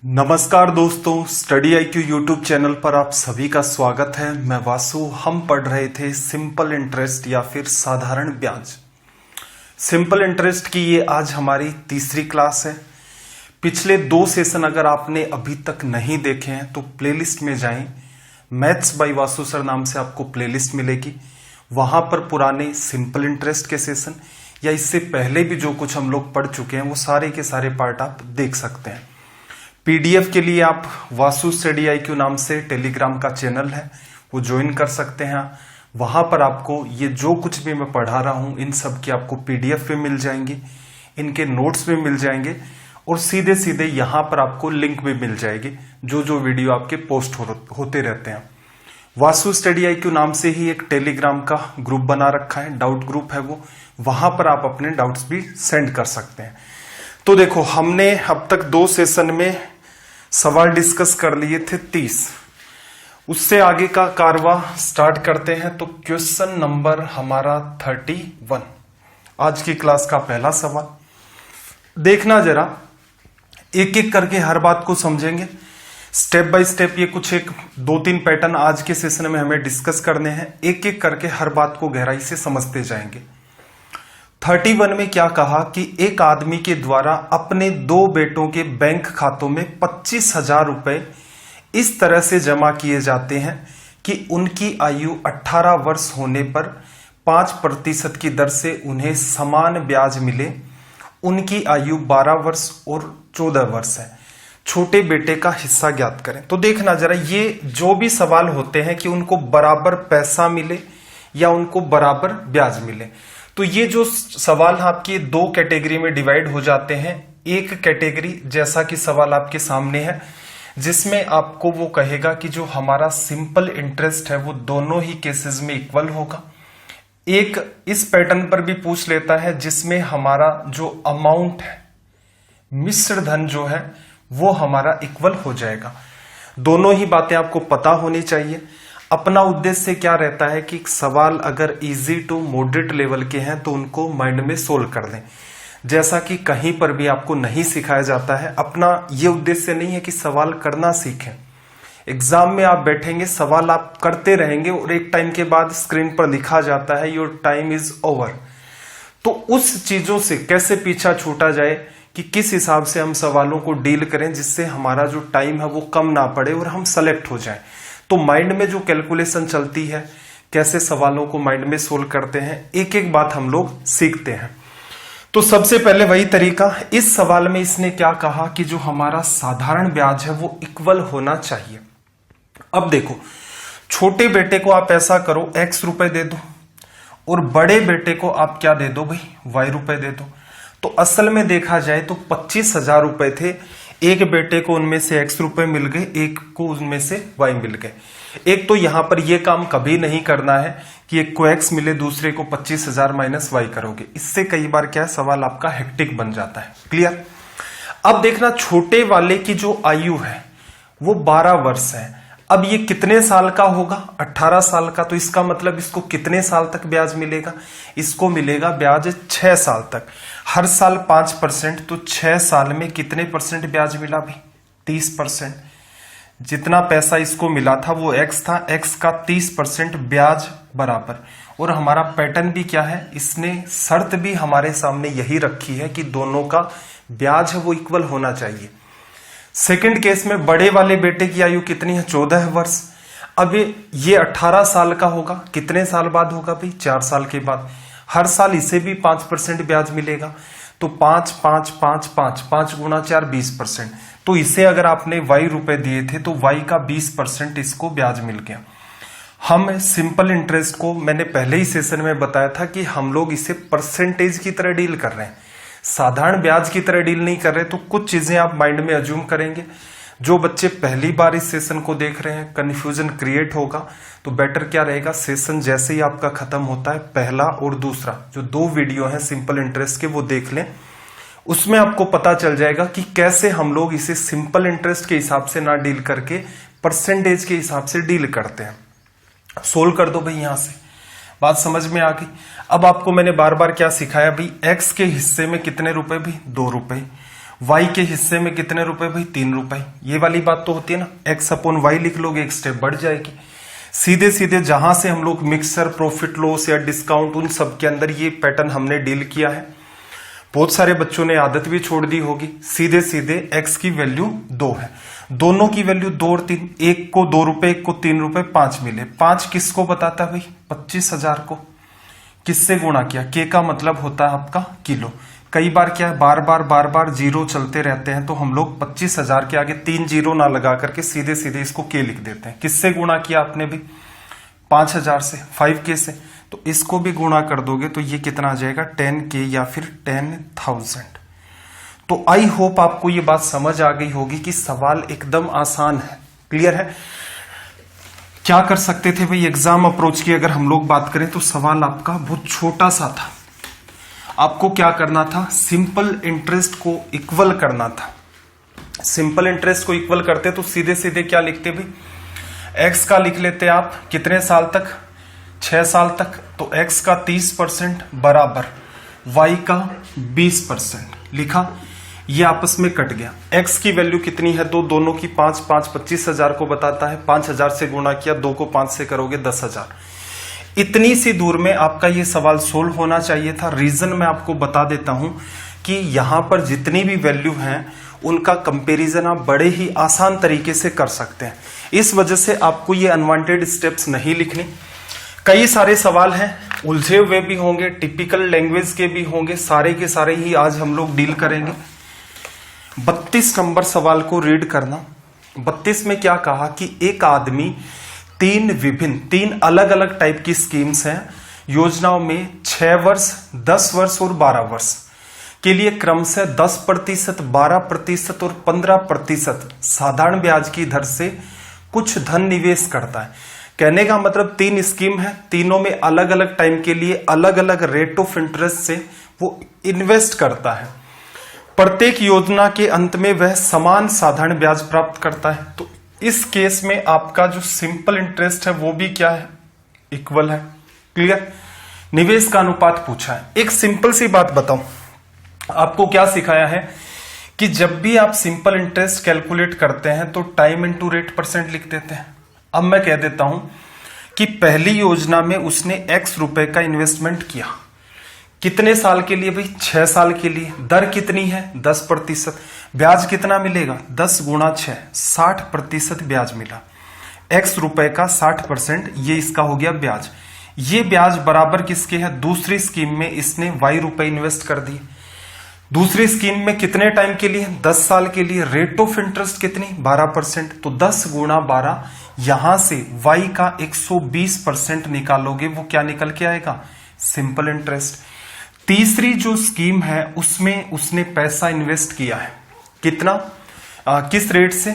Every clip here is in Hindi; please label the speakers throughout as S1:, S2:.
S1: नमस्कार दोस्तों, स्टडी IQ यूट्यूब चैनल पर आप सभी का स्वागत है। मैं वासु। हम पढ़ रहे थे सिंपल इंटरेस्ट या फिर साधारण ब्याज। सिंपल इंटरेस्ट की ये आज हमारी तीसरी क्लास है। पिछले 2 सेशन अगर आपने अभी तक नहीं देखे हैं तो प्लेलिस्ट में जाएं। मैथ्स बाय वासु सर नाम से आपको प्लेलिस्ट मिलेगी। वहां पर पुराने सिंपल इंटरेस्ट के सेशन या इससे पहले भी जो कुछ हम लोग पढ़ चुके हैं वो सारे के सारे पार्ट आप देख सकते हैं। PDF के लिए आप वासु स्टडी IQ नाम से टेलीग्राम का चैनल है वो ज्वाइन कर सकते हैं। वहां पर आपको ये जो कुछ भी मैं पढ़ा रहा हूं इन सब की आपको PDF पे मिल जाएंगे, इनके नोट्स भी मिल जाएंगे और सीधे सीधे यहाँ पर आपको लिंक भी मिल जाएगी जो वीडियो आपके पोस्ट होते रहते हैं। वासु स्टडी IQ नाम से ही एक टेलीग्राम का ग्रुप बना रखा है, डाउट ग्रुप है वो। वहां पर आप अपने डाउट्स भी सेंड कर सकते हैं। तो देखो, हमने अब तक 2 सेशन में सवाल डिस्कस कर लिए थे 30। उससे आगे का कारवा स्टार्ट करते हैं। तो क्वेश्चन नंबर हमारा 31, आज की क्लास का पहला सवाल। देखना जरा, एक एक करके हर बात को समझेंगे स्टेप बाय स्टेप। ये कुछ एक 2-3 पैटर्न आज के सेशन में हमें डिस्कस करने हैं। एक एक करके हर बात को गहराई से समझते जाएंगे। 31 में क्या कहा कि एक आदमी के द्वारा अपने 2 बेटों के बैंक खातों में 25,000 रुपए इस तरह से जमा किए जाते हैं कि उनकी आयु 18 वर्ष होने पर 5% की दर से उन्हें समान ब्याज मिले। उनकी आयु 12 वर्ष और 14 वर्ष है। छोटे बेटे का हिस्सा ज्ञात करें। तो देखना जरा, ये जो भी सवाल होते हैं कि उनको बराबर पैसा मिले या उनको बराबर ब्याज मिले, तो ये जो सवाल आपकी 2 कैटेगरी में डिवाइड हो जाते हैं। एक कैटेगरी जैसा कि सवाल आपके सामने है जिसमें आपको वो कहेगा कि जो हमारा सिंपल इंटरेस्ट है वो दोनों ही केसेस में इक्वल होगा। एक इस पैटर्न पर भी पूछ लेता है जिसमें हमारा जो अमाउंट है, मिश्र धन जो है वो हमारा इक्वल हो जाएगा। दोनों ही बातें आपको पता होनी चाहिए। अपना उद्देश्य क्या रहता है कि सवाल अगर इजी टू मॉडरेट लेवल के हैं तो उनको माइंड में सोल्व कर दें। जैसा कि कहीं पर भी आपको नहीं सिखाया जाता है, अपना ये उद्देश्य नहीं है कि सवाल करना सीखें। एग्जाम में आप बैठेंगे, सवाल आप करते रहेंगे और एक टाइम के बाद स्क्रीन पर लिखा जाता है योर टाइम इज ओवर। तो उस चीजों से कैसे पीछा छूटा जाए कि किस हिसाब से हम सवालों को डील करें जिससे हमारा जो टाइम है वो कम ना पड़े और हम सेलेक्ट हो जाएं। तो माइंड में जो कैलकुलेशन चलती है, कैसे सवालों को माइंड में सोल्व करते हैं, एक एक बात हम लोग सीखते हैं। तो सबसे पहले वही तरीका, इस सवाल में इसने क्या कहा कि जो हमारा साधारण ब्याज है वो इक्वल होना चाहिए। अब देखो, छोटे बेटे को आप ऐसा करो, X रुपए दे दो और बड़े बेटे को आप क्या दे दो भाई, Y रुपए दे दो। तो असल में देखा जाए तो 25,000 रुपए थे। एक बेटे को उनमें से X रुपए मिल गए, एक को उनमें से Y मिल गए। एक तो यहां पर यह काम कभी नहीं करना है कि एक को X मिले दूसरे को 25,000 माइनस Y करोगे। इससे कई बार क्या है, सवाल आपका हेक्टिक बन जाता है। क्लियर। अब देखना, छोटे वाले की जो आयु है वो 12 वर्ष है। अब ये कितने साल का होगा, 18 साल का। तो इसका मतलब इसको कितने साल तक ब्याज मिलेगा, इसको मिलेगा ब्याज 6 साल तक। हर साल 5%, तो 6 साल में कितने परसेंट ब्याज मिला भाई, 30%। जितना पैसा इसको मिला था वो X था, X का 30% ब्याज बराबर। और हमारा पैटर्न भी क्या है, इसने शर्त भी हमारे सामने यही रखी है कि दोनों का ब्याज है वो इक्वल होना चाहिए। सेकंड केस में बड़े वाले बेटे की आयु कितनी है, 14 वर्ष। अब ये 18 साल का होगा, कितने साल बाद होगा भाई, 4 साल के बाद। हर साल इसे भी 5% ब्याज मिलेगा। तो 5 5 5 5 5 गुना 4 20%। तो इसे अगर आपने Y रुपए दिए थे तो Y का 20% इसको ब्याज मिल गया। हम सिंपल इंटरेस्ट को मैंने पहले ही सेशन में बताया था कि हम लोग इसे परसेंटेज की तरह डील कर रहे हैं, साधारण ब्याज की तरह डील नहीं कर रहे। तो कुछ चीजें आप माइंड में अज्यूम करेंगे। जो बच्चे पहली बार इस सेशन को देख रहे हैं, कंफ्यूजन क्रिएट होगा, तो बेटर क्या रहेगा, सेशन जैसे ही आपका खत्म होता है, पहला और दूसरा जो 2 वीडियो हैं सिंपल इंटरेस्ट के वो देख लें। उसमें आपको पता चल जाएगा कि कैसे हम लोग इसे सिंपल इंटरेस्ट के हिसाब से ना डील करके परसेंटेज के हिसाब से डील करते हैं। सोल्व कर दो भाई, यहां से बात समझ में आ गई। अब आपको मैंने बार बार क्या सिखाया भाई, X के हिस्से में कितने रुपए भी, 2 रुपए। y के हिस्से में कितने रुपए भाई, 3 रुपए। ये वाली बात तो होती है ना, x अपॉन y लिख लोगे, एक स्टेप बढ़ जाएगी। सीधे सीधे जहां से हम लोग मिक्सर, प्रॉफिट लॉस या डिस्काउंट, उन सब के अंदर ये पैटर्न हमने डील किया है। बहुत सारे बच्चों ने आदत भी छोड़ दी होगी। सीधे सीधे x की वैल्यू 2 है, दोनों की वैल्यू 2 और 3, एक को 2 रुपए, एक को 3 रुपए, 5 मिले। 5 किसको बताता है भाई, 25,000 को। किससे गुणा किया, k का मतलब होता है आपका किलो। कई बार क्या है, बार बार जीरो चलते रहते हैं, तो हम लोग 25,000 के आगे 3 जीरो ना लगा करके सीधे सीधे इसको k लिख देते हैं। किससे गुणा किया आपने भी, 5,000 से, 5k से, तो इसको भी गुणा कर दोगे तो ये कितना आ जाएगा, 10k या फिर 10,000। तो आई होप आपको ये बात समझ आ गई होगी कि सवाल एकदम आसान है। क्लियर है। क्या कर सकते थे भाई, एग्जाम अप्रोच की अगर हम लोग बात करें तो सवाल आपका बहुत छोटा सा था। आपको क्या करना था, सिंपल इंटरेस्ट को इक्वल करना था। सिंपल इंटरेस्ट को इक्वल करते तो सीधे सीधे क्या लिखते भाई, x का लिख लेते आप कितने साल तक, 6 साल तक, तो x का 30% बराबर y का 20% लिखा, ये आपस में कट गया। x की वैल्यू कितनी है, दोनों की 5 5 25,000 को बताता है, 5,000 से गुणा किया, 2 को 5 से करोगे 10,000। इतनी सी दूर में आपका ये सवाल सोल्व होना चाहिए था। रीजन मैं आपको बता देता हूं कि यहां पर जितनी भी वैल्यू हैं उनका कंपैरिजन आप बड़े ही आसान तरीके से कर सकते हैं। इस वजह से आपको ये अनवांटेड स्टेप्स नहीं लिखने। कई सारे सवाल हैं, उलझे हुए भी होंगे, टिपिकल लैंग्वेज के भी होंगे, सारे के सारे ही आज हम लोग डील करेंगे। 32 नंबर सवाल को रीड करना। 32 में क्या कहा कि एक आदमी 3 अलग अलग टाइप की स्कीम्स हैं, योजनाओं में 6 वर्ष, 10 वर्ष और 12 वर्ष के लिए क्रमशः 10%, 12% और 15% साधारण ब्याज की दर से कुछ धन निवेश करता है। कहने का मतलब 3 स्कीम है, तीनों में अलग अलग टाइम के लिए अलग अलग रेट ऑफ इंटरेस्ट से वो इन्वेस्ट करता है। प्रत्येक योजना के अंत में वह समान साधारण ब्याज प्राप्त करता है। तो इस केस में आपका जो सिंपल इंटरेस्ट है वो भी क्या है, इक्वल है। क्लियर। निवेश का अनुपात पूछा है। एक सिंपल सी बात बताऊं, आपको क्या सिखाया है कि जब भी आप सिंपल इंटरेस्ट कैलकुलेट करते हैं तो टाइम इंटू रेट परसेंट लिख देते हैं। अब मैं कह देता हूं कि पहली योजना में उसने x रुपए का इन्वेस्टमेंट किया, कितने साल के लिए भाई, 6 साल के लिए। दर कितनी है, 10%। ब्याज कितना मिलेगा, 10 गुणा 6, 60% ब्याज मिला। x रुपए का 60%, ये इसका हो गया ब्याज। ये ब्याज बराबर किसके है, दूसरी स्कीम में इसने y रुपए इन्वेस्ट कर दिए। दूसरी स्कीम में कितने टाइम के लिए, 10 साल के लिए। रेट ऑफ इंटरेस्ट कितनी, 12%। तो 10 गुणा 12, यहां से y का 120% निकालोगे, वो क्या निकल के आएगा, सिंपल इंटरेस्ट। तीसरी जो स्कीम है उसमें उसने पैसा इन्वेस्ट किया है, कितना, किस रेट से,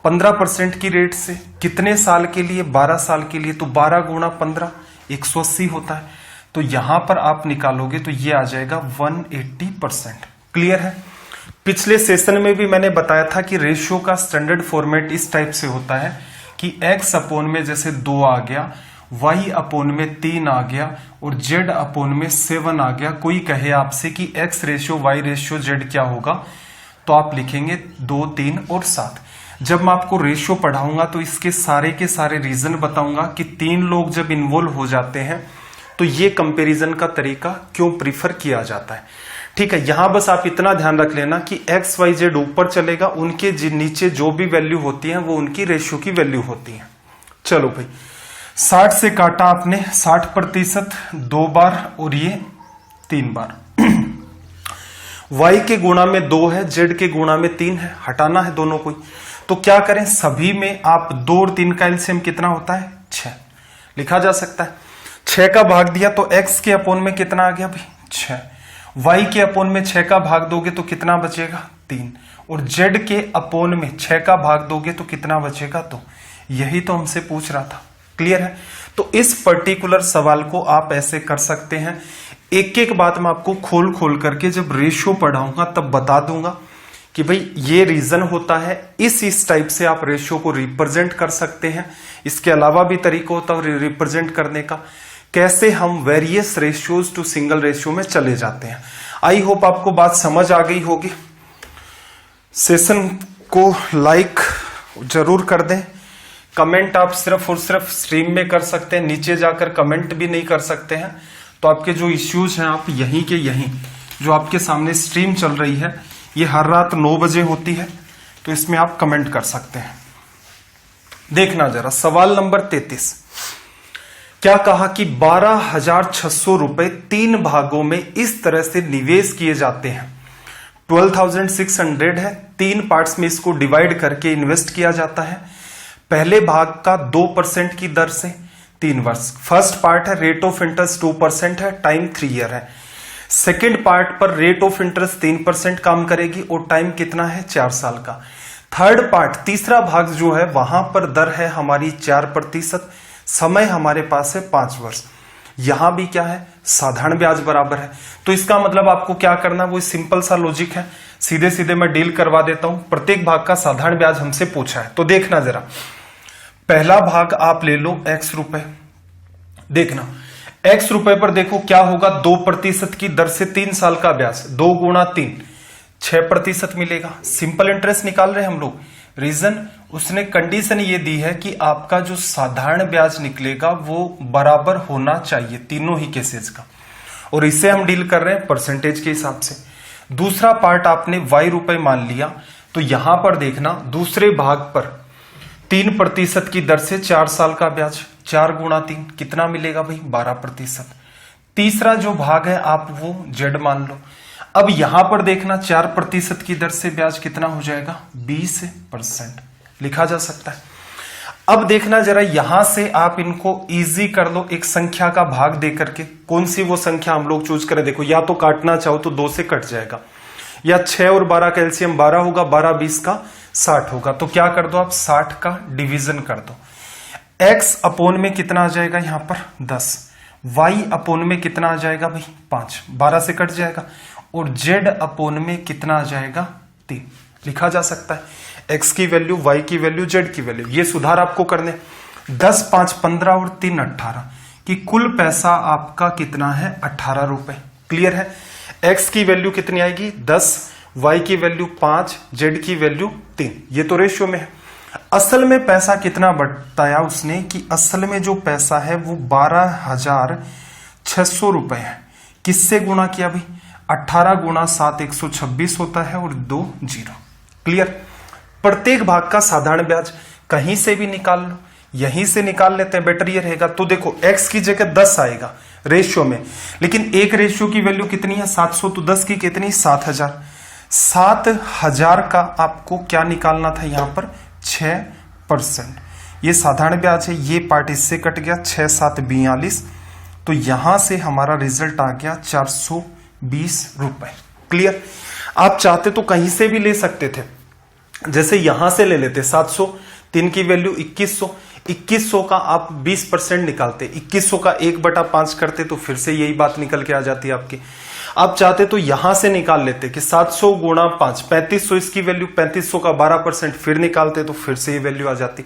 S1: 15% की रेट से। कितने साल के लिए, 12 साल के लिए। तो 12 गुणा 15, 180 होता है। तो यहां पर आप निकालोगे तो ये आ जाएगा 180%। क्लियर है। पिछले सेशन में भी मैंने बताया था कि रेशियो का स्टैंडर्ड फॉर्मेट इस टाइप से होता है कि x अपोन में जैसे 2 आ गया, y अपोन में 3 आ गया और z अपोन में 7 आ गया। कोई कहे आपसे कि x ratio y ratio z क्या होगा, तो आप लिखेंगे 2, 3 और 7। जब मैं आपको रेशियो पढ़ाऊंगा तो इसके सारे के सारे रीजन बताऊंगा कि 3 लोग जब इन्वॉल्व हो जाते हैं तो ये कंपैरिजन का तरीका क्यों प्रीफर किया जाता है। ठीक है। यहां बस आप इतना ध्यान रख लेना कि x, y, z ऊपर चलेगा, उनके नीचे जो भी वैल्यू होती है वो उनकी रेशियो की वैल्यू होती है। चलो भाई, 60 से काटा आपने, 60% 2 बार और ये 3 बार। y के गुणा में 2 है, z के गुणा में 3 है, हटाना है दोनों को। तो क्या करें, सभी में आप 2 और 3 का एलसीएम कितना होता है, 6 लिखा जा सकता है। 6 का भाग दिया तो x के अपोन में कितना आ गया भाई, 6। y के अपोन में 6 का भाग दोगे तो कितना बचेगा, 3। और z के अपोन में 6 का भाग दोगे तो कितना बचेगा, 2। यही तो हमसे पूछ रहा था। क्लियर है। तो इस पर्टिकुलर सवाल को आप ऐसे कर सकते हैं। एक एक बात मैं आपको खोल खोल करके जब रेशियो पढ़ाऊंगा तब बता दूंगा कि भाई ये रीजन होता है, इस टाइप से आप रेशियो को रिप्रेजेंट कर सकते हैं। इसके अलावा भी तरीका होता है रिप्रेजेंट करने का, कैसे हम various ratios to single ratio में चले जाते हैं। आई होप आपको बात समझ आ गई होगी। सेशन को लाइक जरूर कर दें। कमेंट आप सिर्फ और सिर्फ स्ट्रीम में कर सकते हैं, नीचे जाकर कमेंट भी नहीं कर सकते हैं। तो आपके जो इश्यूज हैं आप यहीं के यहीं, जो आपके सामने स्ट्रीम चल रही है ये हर रात 9 बजे होती है, तो इसमें आप कमेंट कर सकते हैं। देखना जरा सवाल नंबर 33, क्या कहा कि 12,600 रुपए 3 भागों में इस तरह से निवेश किए जाते हैं। 12,600 है, 3 पार्ट्स में इसको डिवाइड करके इन्वेस्ट किया जाता है। पहले भाग का 2% की दर से 3 वर्ष। फर्स्ट पार्ट है रेट ऑफ इंटरेस्ट 2% है, टाइम 3 ईयर है। सेकेंड पार्ट पर रेट ऑफ इंटरेस्ट 3% काम करेगी और टाइम कितना है 4 साल का। थर्ड पार्ट तीसरा भाग जो है वहां पर दर है हमारी 4%, समय हमारे पास है 5 वर्ष। यहां भी क्या है साधारण ब्याज बराबर है। तो इसका मतलब आपको क्या करना, वो सिंपल सा लॉजिक है, सीधे सीधे मैं डील करवा देता हूं। प्रत्येक भाग का साधारण ब्याज हमसे पूछा है, तो देखना जरा। पहला भाग आप ले लो x रुपए। देखना x रुपए पर देखो क्या होगा, 2% की दर से 3 साल का ब्याज, 2 गुणा 3 6% मिलेगा। सिंपल इंटरेस्ट निकाल रहे हैं हम लोग। रीजन उसने कंडीशन ये दी है कि आपका जो साधारण ब्याज निकलेगा वो बराबर होना चाहिए तीनों ही केसेस का, और इससे हम डील कर रहे हैं परसेंटेज के हिसाब से। दूसरा पार्ट आपने y रुपए मान लिया, तो यहां पर देखना दूसरे भाग पर 3% की दर से 4 साल का ब्याज, 4 गुणा 3 कितना मिलेगा भाई 12%। तीसरा जो भाग है आप वो z मान लो। अब यहां पर देखना 4% की दर से ब्याज कितना हो जाएगा 20% लिखा जा सकता है। अब देखना जरा यहां से आप इनको इजी कर लो, एक संख्या का भाग दे करके। कौन सी वो संख्या हम लोग चूज करें, देखो या तो काटना चाहो तो 2 से कट जाएगा, या 6 और 12 का एलसीएम 12 होगा, 12 20 का 60 होगा। तो क्या कर दो आप 60 का डिवीजन कर दो। x अपोन में कितना आ जाएगा यहां पर 10, y अपोन में कितना आ जाएगा भाई 5, 12 से कट जाएगा, और z अपोन में कितना आ जाएगा 3 लिखा जा सकता है। x की वैल्यू, y की वैल्यू, z की वैल्यू, ये सुधार आपको करने। 10 5 15 और 3 18 कि कुल पैसा आपका कितना है 18 रुपए। क्लियर है। x की वैल्यू कितनी आएगी 10, y की वैल्यू 5, z की वैल्यू 3। ये तो रेशियो में है। असल में पैसा कितना बताया उसने कि असल में जो पैसा है वो 12,600 रुपए है। किससे गुणा किया भाई 18 गुणा 7 126 होता है और 2 0। क्लियर। प्रत्येक भाग का साधारण ब्याज कहीं से भी निकाल लो, यहीं से निकाल लेते हैं, बेटर ये रहेगा। तो देखो x की जगह 10 आएगा रेशियो में, लेकिन एक रेशियो की वैल्यू कितनी है 700, तो 10 की कितनी 7000। 7000 का आपको क्या निकालना था यहां पर 6%। ये साधारण ब्याज है, ये पार्ट इससे कट गया 6 7 42, तो यहां से हमारा रिजल्ट आ गया 420 रुपए। क्लियर। आप चाहते तो कहीं से भी ले सकते थे, जैसे यहां से ले लेते 700, 3 की वैल्यू 2100, 2100 का आप 20% निकालते, 2100 का 1/5 करते तो फिर से यही बात निकल के आ जाती है आपकी। आप चाहते तो यहां से निकाल लेते कि 700 गुणा 5 3500, इसकी वैल्यू 3500 का 12% फिर निकालते तो फिर से ये वैल्यू आ जाती।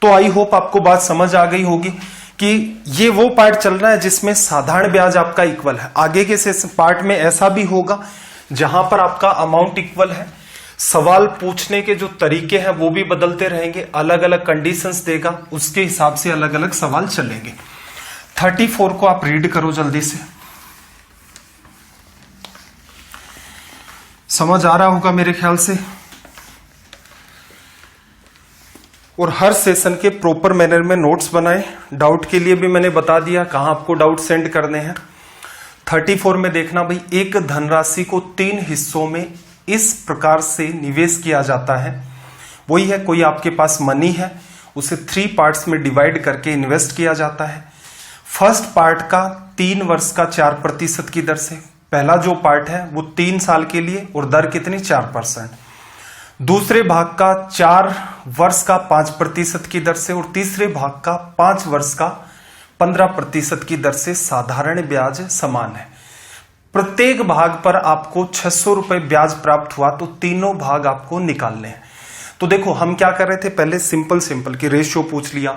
S1: तो आई होप आपको बात समझ आ गई होगी कि ये वो पार्ट चल रहा है जिसमें साधारण ब्याज आपका इक्वल है। आगे के पार्ट में ऐसा भी होगा जहां पर आपका अमाउंट इक्वल है। सवाल पूछने के जो तरीके हैं वो भी बदलते रहेंगे, अलग अलग कंडीशंस देगा, उसके हिसाब से अलग अलग सवाल चलेंगे। 34 को आप रीड करो जल्दी से, समझ आ रहा होगा मेरे ख्याल से। और हर सेशन के प्रॉपर मैनर में नोट्स बनाए। डाउट के लिए भी मैंने बता दिया कहां आपको डाउट सेंड करने हैं। 34 में देखना भाई, एक धनराशि को 3 हिस्सों में इस प्रकार से निवेश किया जाता है। वही है, कोई आपके पास मनी है उसे 3 पार्ट्स में डिवाइड करके इन्वेस्ट किया जाता है। फर्स्ट पार्ट का 3 वर्ष का 4% की दर से, पहला जो पार्ट है वो 3 साल के लिए और दर कितनी 4%। दूसरे भाग का 4 वर्ष का 5% की दर से और तीसरे भाग का 5 वर्ष का 15% की दर से साधारण ब्याज समान है। प्रत्येक भाग पर आपको 600 रुपए ब्याज प्राप्त हुआ, तो तीनों भाग आपको निकालने हैं। तो देखो हम क्या कर रहे थे, पहले सिंपल कि रेशियो पूछ लिया,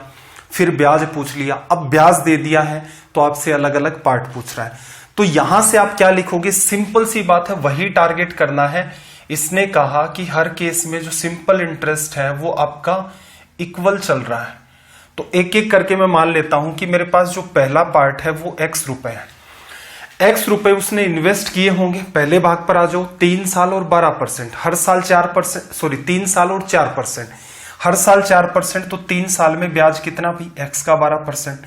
S1: फिर ब्याज पूछ लिया, अब ब्याज दे दिया है तो आपसे अलग अलग पार्ट पूछ रहा है। तो यहां से आप क्या लिखोगे, सिंपल सी बात है, वही टारगेट करना है। इसने कहा कि हर केस में जो सिंपल इंटरेस्ट है वो आपका इक्वल चल रहा है। तो एक एक करके मैं मान लेता हूं कि मेरे पास जो पहला पार्ट है वो x रुपए है। x रुपए उसने इन्वेस्ट किए होंगे। पहले भाग पर आ जाओ, 3 साल और 12%, हर साल 4%, सॉरी 3 साल और 4%, हर साल 4%, तो 3 साल में ब्याज कितना भी x का 12%।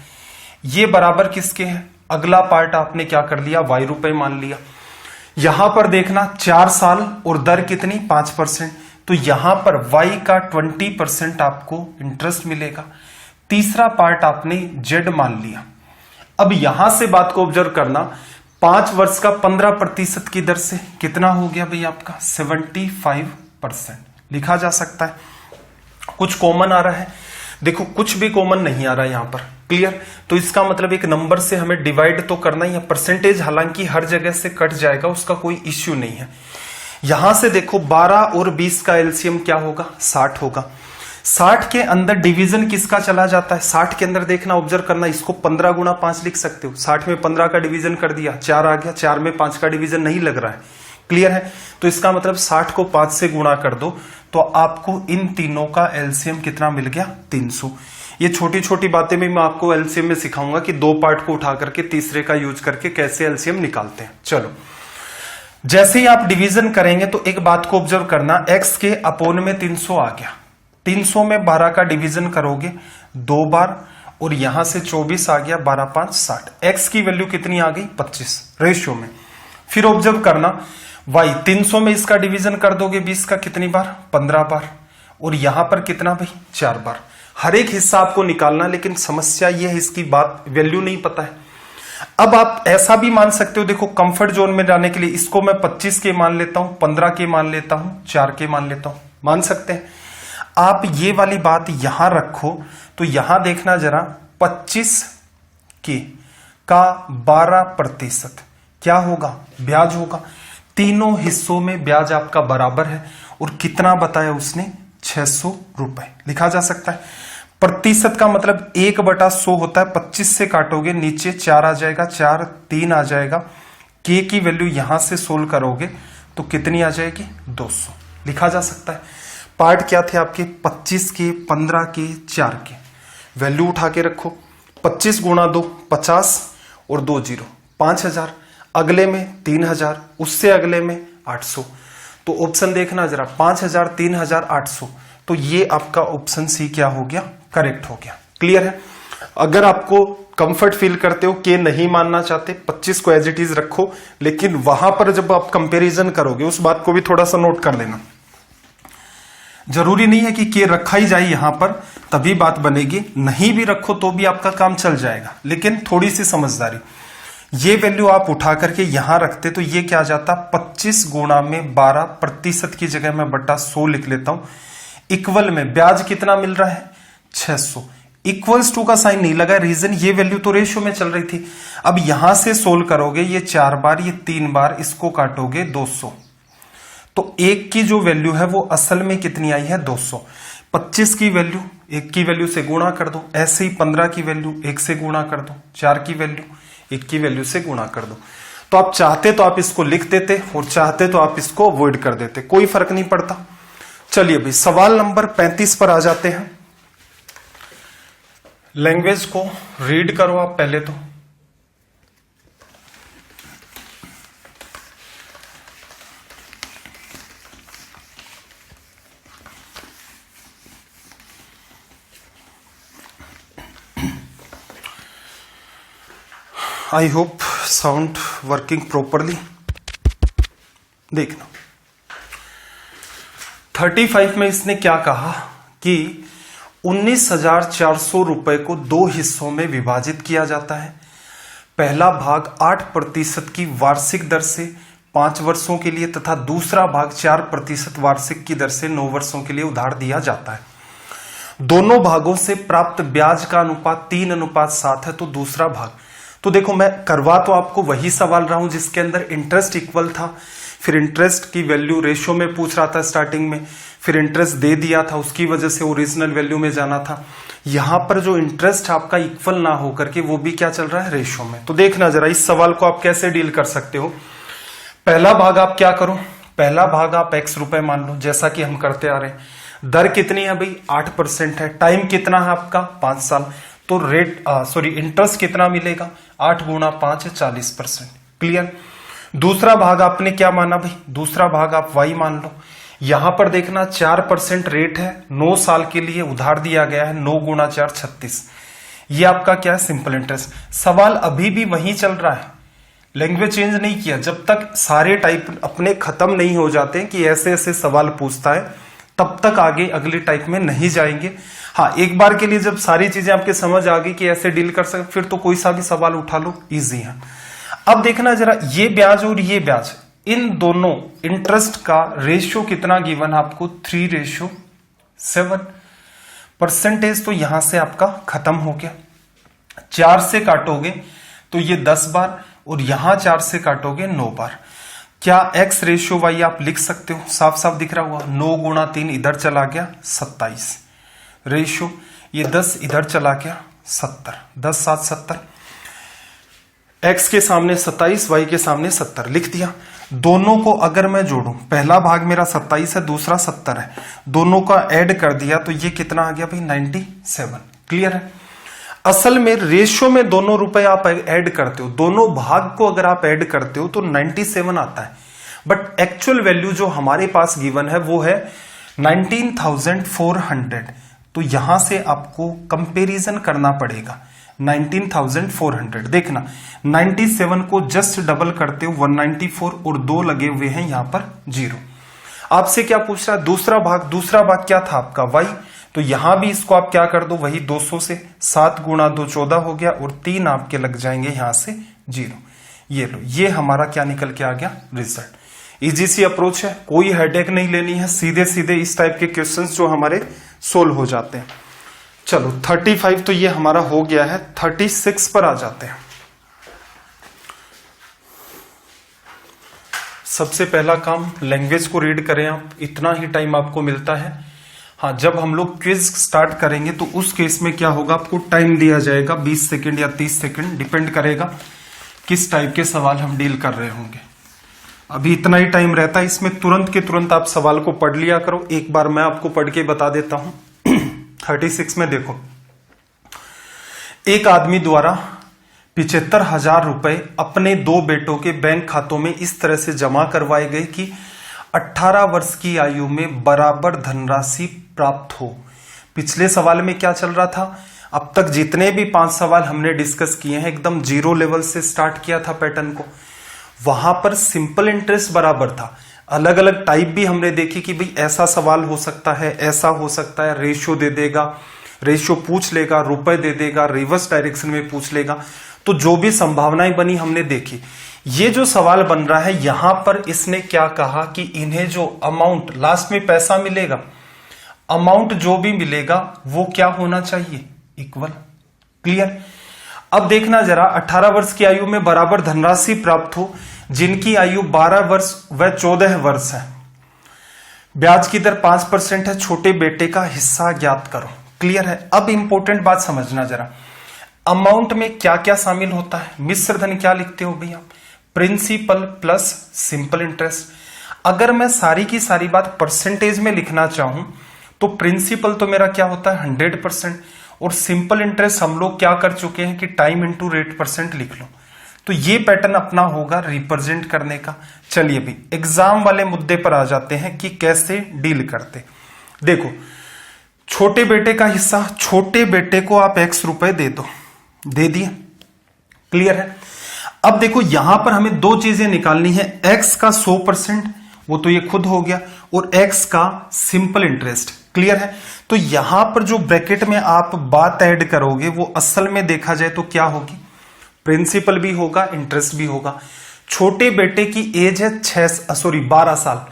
S1: ये बराबर किसके है? अगला पार्ट आपने क्या कर लिया, y रुपए मान लिया। यहां पर देखना 4 साल और दर कितनी 5%, तो यहां पर y का 20% आपको इंटरेस्ट मिलेगा। तीसरा पार्ट आपने z मान लिया। अब यहां से बात को ऑब्जर्व करना, 5 वर्ष का 15% की दर से कितना हो गया भाई आपका 75% लिखा जा सकता है। कुछ कॉमन आ रहा है, देखो कुछ भी कॉमन नहीं आ रहा है यहां पर, क्लियर। तो इसका मतलब एक नंबर से हमें डिवाइड तो करना ही है। परसेंटेज हालांकि हर जगह से कट जाएगा, उसका कोई इश्यू नहीं है। यहां से देखो 12 और 20 का एलसीएम क्या होगा, 60 होगा। 60 के अंदर डिवीजन किसका चला जाता है, 60 के अंदर देखना ऑब्जर्व करना, इसको 15 गुणा 5 लिख सकते हो। 60 में 15 का डिवीजन कर दिया, 4 आ गया, 4 में 5 का डिवीजन नहीं लग रहा है, क्लियर है। तो इसका मतलब 60 को 5 से गुणा कर दो तो आपको इन तीनों का एलसीएम कितना मिल गया, 300। ये छोटी छोटी बातें भी मैं आपको एलसीएम में सिखाऊंगा कि 2 पार्ट को उठा करके तीसरे का यूज करके कैसे एलसीएम निकालते हैं। चलो, जैसे ही आप डिवीजन करेंगे तो एक बात को ऑब्जर्व करना, x के अपोन में 300 आ गया। 300 में 12 का डिवीजन करोगे 2 बार और यहां से 24 आ गया, 12 5 60। x की वैल्यू कितनी आ गई, 25 रेशियो में। फिर ऑब्जर्व करना y 300 में इसका डिवीजन कर दोगे 20 का कितनी बार, 15 बार, और यहां पर कितना भाई 4 बार। हर एक हिस्सा आपको निकालना, लेकिन समस्या यह है इसकी बात वैल्यू नहीं पता है। अब आप ऐसा भी मान सकते हो, देखो कंफर्ट जोन में जाने के लिए इसको मैं 25 के मान लेता हूं, 15 के मान लेता हूं, 4 के मान लेता हूं, मान सकते हैं। आप ये वाली बात यहां रखो तो यहां देखना जरा, 25 के का 12% क्या होगा, ब्याज होगा। तीनों हिस्सों में ब्याज आपका बराबर है और कितना बताया उसने, 600 रुपए लिखा जा सकता है। प्रतिशत का मतलब 1/100 होता है, 25 से काटोगे नीचे 4 आ जाएगा, 4 3 आ जाएगा। के की वैल्यू यहां से सोल्व करोगे तो कितनी आ जाएगी, 200 लिखा जा सकता है। पार्ट क्या थे आपके, 25 के, 15 के, 4 के। वैल्यू उठा के रखो, 25 गुणा 2 50 और 2 0 5000, अगले में 3000, उससे अगले में 800। तो ऑप्शन देखना जरा, 5000 3000 800, तो ये आपका ऑप्शन सी क्या हो गया, करेक्ट हो गया, क्लियर है। अगर आपको कंफर्ट फील करते हो कि नहीं मानना चाहते, 25 को एज इट इज रखो, लेकिन वहां पर जब आप कंपैरिजन करोगे उस बात को भी थोड़ा सा नोट कर लेना। जरूरी नहीं है कि के रखा ही जाए यहां पर तभी बात बनेगी, नहीं भी रखो तो भी आपका काम चल जाएगा, लेकिन थोड़ी सी समझदारी। ये वैल्यू आप उठा करके यहां रखते तो ये क्या आ जाता, 25 गुणा में 12% की जगह मैं बटा 100 लिख लेता हूं। इक्वल में ब्याज कितना मिल रहा है, 600। इक्वल्स टू का साइन नहीं लगा, रीजन ये वैल्यू तो रेशियो में चल रही थी। अब यहां से सोल्व करोगे, ये 4 बार, ये 3 बार, इसको काटोगे 200, तो 1 की जो वैल्यू है वो असल में कितनी आई है, 200। 25 की वैल्यू 1 की वैल्यू से गुणा कर दो, ऐसे ही 15 की वैल्यू 1 से गुणा कर दो, 4 की वैल्यू 1 की वैल्यू से गुणा कर दो। तो आप चाहते तो आप इसको लिख देते और चाहते तो आप इसको अवॉइड कर देते, कोई फर्क नहीं पड़ता। चलिए भाई सवाल नंबर 35 पर आ जाते हैं। लैंग्वेज को रीड करो आप पहले तो। I hope sound working properly. देखना 35 में इसने क्या कहा कि 19,400 रुपए को 2 हिस्सों में विभाजित किया जाता है। पहला भाग 8% की वार्षिक दर से 5 वर्षों के लिए तथा दूसरा भाग 4% वार्षिक की दर से 9 वर्षों के लिए उधार दिया जाता है। दोनों भागों से प्राप्त ब्याज का अनुपात 3:7 है। तो दूसरा भाग, तो देखो मैं करवा तो आपको वही सवाल रहा हूं जिसके अंदर इंटरेस्ट इक्वल था, फिर इंटरेस्ट की वैल्यू रेशियो में पूछ रहा था स्टार्टिंग में, फिर इंटरेस्ट दे दिया था उसकी वजह से ओरिजिनल वैल्यू में जाना था। यहां पर जो इंटरेस्ट आपका इक्वल ना होकर के वो भी क्या चल रहा है, रेशियो में। तो देखना जरा इस सवाल को आप कैसे डील कर सकते हो। पहला भाग आप क्या करो, पहला भाग आप x रुपए मान लो, जैसा कि हम करते आ रहे हैं। दर कितनी है भाई? 8% है। टाइम कितना है आपका? 5 साल। तो इंटरेस्ट कितना मिलेगा? 8 गुणा 5 है 40%। क्लियर? दूसरा भाग आपने क्या माना भाई? दूसरा भाग आप y मान लो। यहां पर देखना 4% रेट है, 9 साल के लिए उधार दिया गया है। 9 गुणा 4 36। ये आपका क्या है? Simple interest. सवाल अभी भी वही चल रहा है, लैंग्वेज चेंज नहीं किया। जब तक सारे टाइप अपने खत्म नहीं हो जाते कि ऐसे ऐसे सवाल पूछता है, तब तक आगे अगले टाइप में नहीं जाएंगे। हाँ, एक बार के लिए जब सारी चीजें आपके समझ आ गई कि ऐसे डील कर सकते, फिर तो कोई सा भी सवाल उठा लो, इजी है। अब देखना जरा, ये ब्याज और ये ब्याज, इन दोनों इंटरेस्ट का रेशियो कितना गिवन है आपको? 3:7। परसेंटेज तो यहां से आपका खत्म हो गया। 4 से काटोगे तो ये 10 बार, और यहां 4 से काटोगे 9 बार। क्या x/y आप लिख सकते हो? साफ साफ दिख रहा हुआ। 9 गुणा 3 इधर चला गया 27 रेशियो, ये 10 इधर चला गया 70। 10 7 70। x के सामने 27, y के सामने 70 लिख दिया। दोनों को अगर मैं जोड़ूं, पहला भाग मेरा 27 है, दूसरा 70 है, दोनों का ऐड कर दिया तो ये कितना आ गया भाई? 97। क्लियर है? असल में रेशियो में दोनों रुपए आप ऐड करते हो, दोनों भाग को अगर आप ऐड करते हो तो 97 आता है। बट एक्चुअल वैल्यू जो हमारे पास गिवन है वो है 19,400। तो यहां से आपको कंपैरिजन करना पड़ेगा। 19,400 देखना, 97 को जस्ट डबल करते हो 194, और 2 लगे हुए हैं यहां पर 0। आपसे क्या पूछ रहा है? दूसरा भाग क्या था आपका? y। तो यहां भी इसको आप क्या कर दो? वही 200 से 7 गुणा 2 14 हो गया, और 3 आपके लग जाएंगे यहां से 0। ये लो, ये हमारा क्या निकल के आ गया? रिजल्ट। इजी सी अप्रोच है, कोई हेडेक नहीं लेनी है, सीधे सीधे इस टाइप के क्वेश्चंस जो हमारे सोल्व हो जाते हैं। चलो 35 तो ये हमारा हो गया है। 36 पर आ जाते हैं। सबसे पहला काम, लैंग्वेज को रीड करें आप, इतना ही टाइम आपको मिलता है। हाँ, जब हम लोग क्विज स्टार्ट करेंगे तो उस केस में क्या होगा, आपको टाइम दिया जाएगा 20 सेकंड या 30 सेकंड, डिपेंड करेगा किस टाइप के सवाल हम डील कर रहे होंगे। अभी इतना ही टाइम रहता है, इसमें तुरंत के तुरंत आप सवाल को पढ़ लिया करो। एक बार मैं आपको पढ़ के बता देता हूं। 36 में देखो, एक आदमी द्वारा 75,000 रुपए अपने 2 बेटों के बैंक खातों में इस तरह से जमा करवाए गए कि 18 वर्ष की आयु में बराबर धनराशि प्राप्त हो। पिछले सवाल में क्या चल रहा था? अब तक जितने भी 5 सवाल हमने डिस्कस किए हैं, एकदम 0 लेवल से स्टार्ट किया था पैटर्न को। वहां पर सिंपल इंटरेस्ट बराबर था। अलग अलग टाइप भी हमने देखी कि भाई ऐसा सवाल हो सकता है, ऐसा हो सकता है, रेशियो दे देगा, रेशियो पूछ लेगा, रुपए दे देगा, रिवर्स डायरेक्शन में पूछ लेगा। तो जो भी संभावनाएं बनी हमने देखी। ये जो सवाल बन रहा है यहां पर इसने क्या कहा कि इन्हें जो अमाउंट लास्ट में पैसा मिलेगा, अमाउंट जो भी मिलेगा वो क्या होना चाहिए? इक्वल। क्लियर? अब देखना जरा, 18 वर्ष की आयु में बराबर धनराशि प्राप्त हो, जिनकी आयु 12 वर्ष व 14 वर्ष है, ब्याज की दर 5% है, छोटे बेटे का हिस्सा ज्ञात करो। क्लियर है? अब इंपॉर्टेंट बात समझना जरा, अमाउंट में क्या क्या शामिल होता है? मिश्र धन क्या लिखते हो भैया? Principal plus simple interest. अगर मैं सारी की सारी बात परसेंटेज में लिखना चाहूं तो प्रिंसिपल तो मेरा क्या होता है? 100%, और सिंपल इंटरेस्ट हम लोग क्या कर चुके हैं कि टाइम इंटू रेट % लिख लो। तो ये पैटर्न अपना होगा रिप्रेजेंट करने का। चलिए भी एग्जाम वाले मुद्दे पर आ जाते हैं कि कैसे डील करते। देखो, छोटे बेटे का हिस्सा, छोटे बेटे को आप x रुपए दे दो, दे दिए। क्लियर है? अब देखो यहां पर हमें 2 चीजें निकालनी है, x का 100%, वो तो ये खुद हो गया, और x का सिंपल इंटरेस्ट। क्लियर है? तो यहां पर जो ब्रैकेट में आप बात ऐड करोगे वो असल में देखा जाए तो क्या होगी? प्रिंसिपल भी होगा, इंटरेस्ट भी होगा। छोटे बेटे की एज है 12 साल।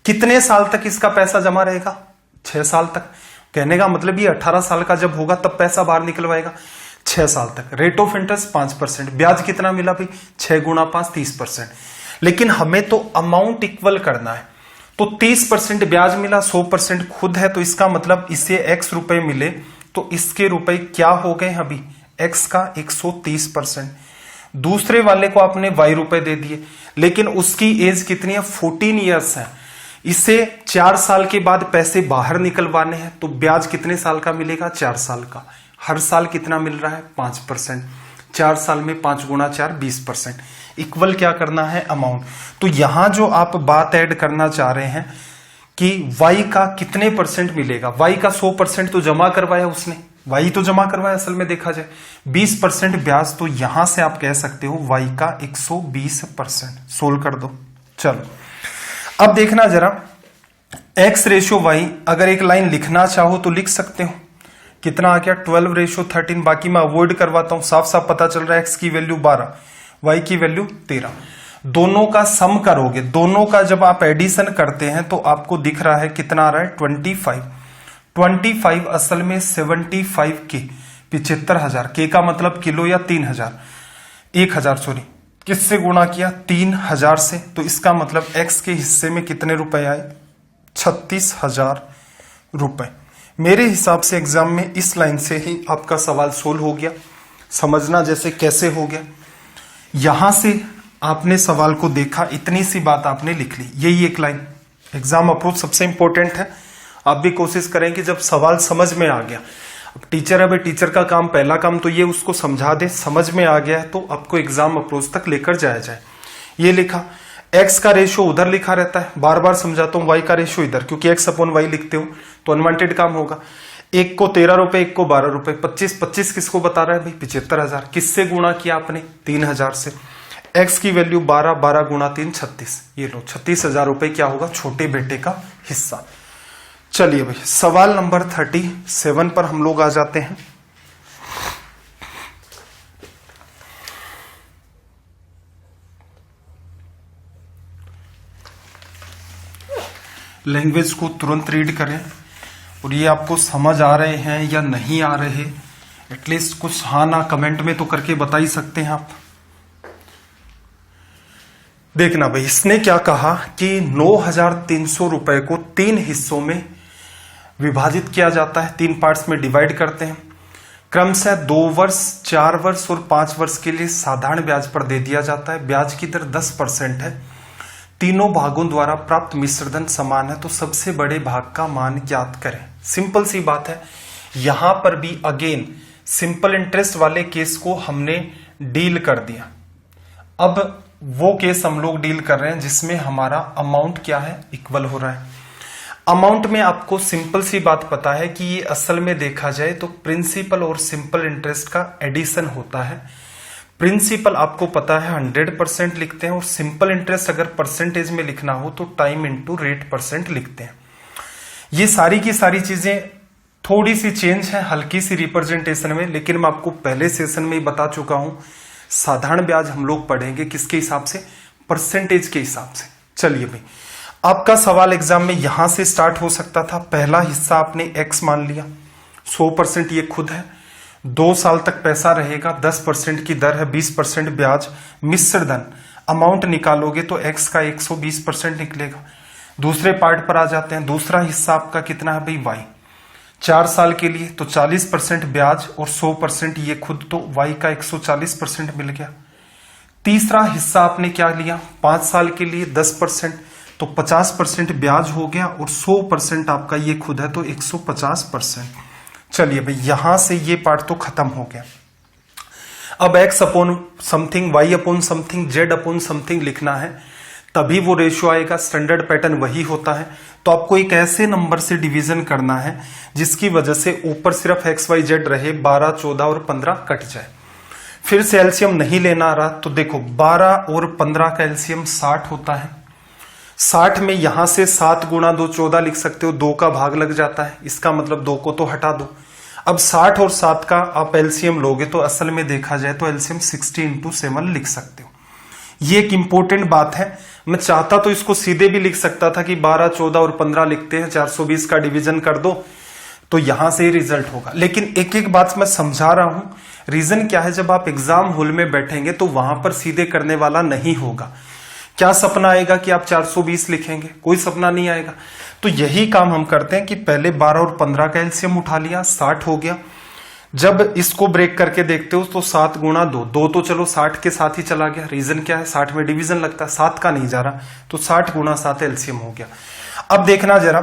S1: कितने साल तक इसका पैसा जमा रहेगा? 6 साल तक। कहने का मतलब ये 18 साल का जब होगा तब पैसा बाहर निकलवाएगा। 6 साल तक। Rate of interest 5%। ब्याज कितना मिला भाई? 6 गुणा 5 30%। लेकिन हमें तो अमाउंट इक्वल करना है, तो 30% ब्याज मिला, 100% खुद है, तो इसका मतलब इसे x रुपए मिले तो इसके रुपए क्या हो गए? अभी x का 130%। दूसरे वाले को आपने y रुपए दे दिए, लेकिन उसकी एज कितनी है, 14 ईयर्स है। इसे 4 साल के बाद पैसे बाहर निकलवाने हैं, तो ब्याज कितने साल का मिलेगा, 4 साल का। हर साल कितना मिल रहा है, 5%। 4 साल में 5 गुणा 4 20%। इक्वल क्या करना है, अमाउंट। तो यहां जो आप बात ऐड करना चाह रहे हैं कि y का कितने परसेंट मिलेगा, y का 100% तो जमा करवाया उसने, y तो जमा करवाया असल में देखा जाए, 20% ब्याज, तो यहां से आप कह सकते हो y का 120%। सोल्व कर दो। चलो अब देखना जरा, x रेशियो y अगर एक लाइन लिखना चाहो तो लिख सकते हो। कितना आ गया, 12:13। बाकी मैं अवॉइड करवाता हूं, साफ साफ पता चल रहा है x की वैल्यू 12, y की वैल्यू 13। दोनों का सम करोगे, दोनों का जब आप एडिशन करते हैं तो आपको दिख रहा है कितना आ रहा है, 25 असल में 75 के, 75,000 के का मतलब किलो या 3,000, 1,000 सॉरी, किससे गुणा किया, 3,000 से। तो इसका मतलब x के हिस्से में कितने रुपए आए, 36,000 रुपए। मेरे हिसाब से एग्जाम में इस लाइन से ही आपका सवाल सोल्व हो गया। समझना जैसे कैसे हो गया, यहां से आपने सवाल को देखा, इतनी सी बात आपने लिख ली, यही एक लाइन। एग्जाम अप्रोच सबसे इंपॉर्टेंट है। आप भी कोशिश करें कि जब सवाल समझ में आ गया, अब टीचर है भाई, टीचर का काम, पहला काम तो ये उसको समझा दे, समझ में आ गया है तो आपको एग्जाम अप्रोच तक लेकर जाया जाए। ये लिखा, x का रेशियो उधर लिखा रहता है, बार बार समझाता हूं, y का रेशियो इधर, क्योंकि x/y लिखते हो तो अनवांटेड काम होगा। एक को 13 रुपए, एक को 12 रुपए, 25 किसको बता रहा है भाई, 75,000। किससे गुणा किया आपने, 3,000 से। x की वैल्यू 12 गुणा 3 36, ये लो 36,000 रुपए क्या होगा, छोटे बेटे का हिस्सा। चलिए भाई सवाल नंबर 37 पर हम लोग आ जाते हैं। लैंग्वेज को तुरंत रीड करें, और ये आपको समझ आ रहे हैं या नहीं आ रहे, एटलीस्ट कुछ हाँ ना कमेंट में तो करके बता ही सकते हैं आप। देखना भाई, इसने क्या कहा कि 9,300 रुपए को 3 हिस्सों में विभाजित किया जाता है, 3 पार्ट्स में डिवाइड करते हैं। क्रमशः 2 वर्ष, 4 वर्ष और 5 वर्ष के लिए साधारण ब्याज पर दे दिया जाता है। ब्याज की दर 10% है। तीनों भागों द्वारा प्राप्त मिश्र धन समान है, तो सबसे बड़े भाग का मान ज्ञात करें। सिंपल सी बात है, यहां पर भी अगेन सिंपल इंटरेस्ट वाले केस को हमने डील कर दिया। अब वो केस हम लोग डील कर रहे हैं जिसमें हमारा अमाउंट क्या है, इक्वल हो रहा है। अमाउंट में आपको सिंपल सी बात पता है कि ये असल में देखा जाए तो प्रिंसिपल और सिंपल इंटरेस्ट का एडिशन होता है। प्रिंसिपल आपको पता है 100% लिखते हैं, और सिंपल इंटरेस्ट अगर परसेंटेज में लिखना हो तो टाइम इंटू रेट % लिखते हैं। ये सारी की सारी चीजें थोड़ी सी चेंज है, हल्की सी रिप्रेजेंटेशन में, लेकिन मैं आपको पहले सेशन में ही बता चुका हूं, साधारण ब्याज हम लोग पढ़ेंगे किसके हिसाब से, परसेंटेज के हिसाब से। चलिए भाई, आपका सवाल एग्जाम में यहां से स्टार्ट हो सकता था। पहला हिस्सा आपने x मान लिया, 100% ये खुद है, 2 साल तक पैसा रहेगा, 10% की दर है, 20% ब्याज, मिश्र धन। अमाउंट निकालोगे तो x का 120% निकलेगा। दूसरे पार्ट पर आ जाते हैं। दूसरा हिस्सा आपका कितना है भाई, y, 4 साल के लिए, तो 40% ब्याज और 100% ये खुद, तो y का 140% मिल गया। तीसरा हिस्सा आपने क्या लिया, 5 साल के लिए 10%, तो 50% ब्याज हो गया और 100% आपका ये खुद है, तो 150%। चलिए भाई, यहां से ये पार्ट तो खत्म हो गया। अब x upon something, y upon something, z upon something लिखना है, तभी वो रेशियो आएगा। स्टैंडर्ड पैटर्न वही होता है। तो आपको एक ऐसे नंबर से डिवीजन करना है जिसकी वजह से ऊपर सिर्फ x y z रहे, 12, 14 और 15 कट जाए। फिर से एलसीएम नहीं लेना आ रहा, तो देखो 12 और 15 का एलसीएम 60 होता है। 60 में यहां से 7 गुणा 2 14 लिख सकते हो, 2 का भाग लग जाता है, इसका मतलब 2 को तो हटा दो। अब 60 और 7 का आप एलसीएम लोगे तो असल में देखा जाए तो एलसीएम 60 × 7 लिख सकते हो। ये एक इंपॉर्टेंट बात है। मैं चाहता तो इसको सीधे भी लिख सकता था कि 12, 14 और 15 लिखते हैं, 420 का डिवीजन कर दो, तो यहां से ही रिजल्ट होगा। लेकिन एक एक बात मैं समझा रहा हूं, रीजन क्या है, जब आप एग्जाम हॉल में बैठेंगे तो वहां पर सीधे करने वाला नहीं होगा। क्या सपना आएगा कि आप 420 लिखेंगे, कोई सपना नहीं आएगा। तो यही काम हम करते हैं कि पहले 12 और 15 का एलसीएम उठा लिया, 60 हो गया, जब इसको ब्रेक करके देखते हो तो 7 गुणा 2, 2 तो चलो 60 के साथ ही चला गया। रीजन क्या है, 60 में डिवीजन लगता है, 7 का नहीं जा रहा, तो 60 गुणा 7 एलसीएम हो गया। अब देखना जरा,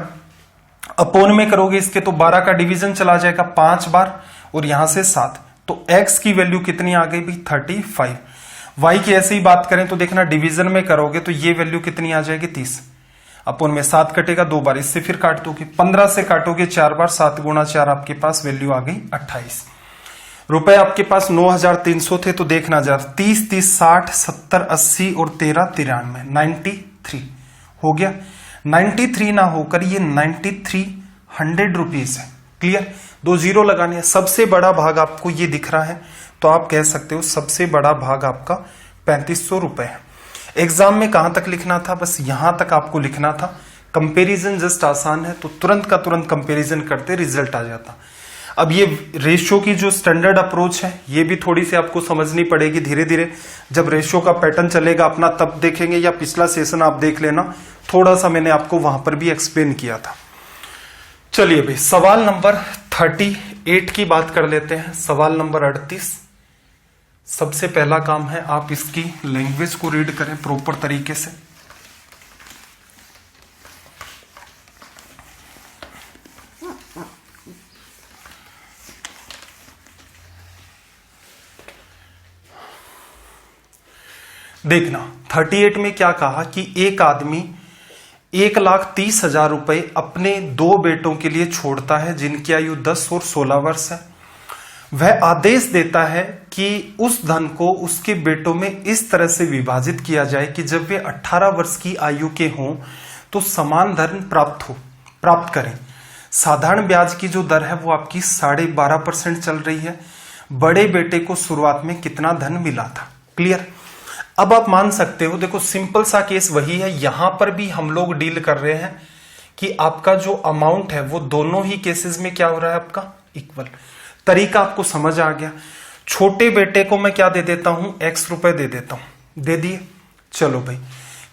S1: अपोन में करोगे इसके तो 12 का डिवीजन चला जाएगा 5 बार, और यहां से 7, तो x की वैल्यू कितनी आ गई भाई 35। y की ऐसे ही बात करें तो देखना डिवीजन में करोगे तो ये वैल्यू कितनी आ जाएगी 30, अपोन में 7 कटेगा 2 बार, इससे फिर काट दोगे, 15 से काटोगे 4 बार, 7 गुणा 4 आपके पास वैल्यू आ गई 28 रुपए। आपके पास 9300 थे, तो देखना जरा 30 30 60 70 80 और 13 93 93 हो गया। 93 ना होकर ये 9300 रुपीज है। क्लियर, 2 जीरो लगाने हैं। सबसे बड़ा भाग आपको ये दिख रहा है, तो आप कह सकते हो सबसे बड़ा भाग आपका 3500 रुपए है। एग्जाम में कहां तक लिखना था, बस यहां तक आपको लिखना था। कंपैरिजन जस्ट आसान है, तो तुरंत का तुरंत कंपैरिजन करते रिजल्ट आ जाता। अब ये रेशियो की जो स्टैंडर्ड अप्रोच है, ये भी थोड़ी सी आपको समझनी पड़ेगी धीरे धीरे। जब रेशियो का पैटर्न चलेगा अपना तब देखेंगे, या पिछला सेशन आप देख लेना, थोड़ा सा मैंने आपको वहां पर भी एक्सप्लेन किया था। चलिए भाई, सवाल नंबर 38 की बात कर लेते हैं। सवाल नंबर 38, सबसे पहला काम है आप इसकी लैंग्वेज को रीड करें प्रॉपर तरीके से। देखना 38 में क्या कहा कि एक आदमी 1,30,000 रुपए अपने 2 बेटों के लिए छोड़ता है जिनकी आयु 10 और 16 वर्ष है। वह आदेश देता है कि उस धन को उसके बेटों में इस तरह से विभाजित किया जाए कि जब वे 18 वर्ष की आयु के हों तो समान धन प्राप्त करें। साधारण ब्याज की जो दर है वो आपकी 12.5% चल रही है। बड़े बेटे को शुरुआत में कितना धन मिला था। क्लियर, अब आप मान सकते हो, देखो सिंपल सा केस वही है, यहां पर भी हम लोग डील कर रहे हैं कि आपका जो अमाउंट है वो दोनों ही केसेस में क्या हो रहा है आपका इक्वल। तरीका आपको समझ आ गया। छोटे बेटे को मैं क्या दे देता हूं, x रुपए दे देता हूं, दे दिए। चलो भाई,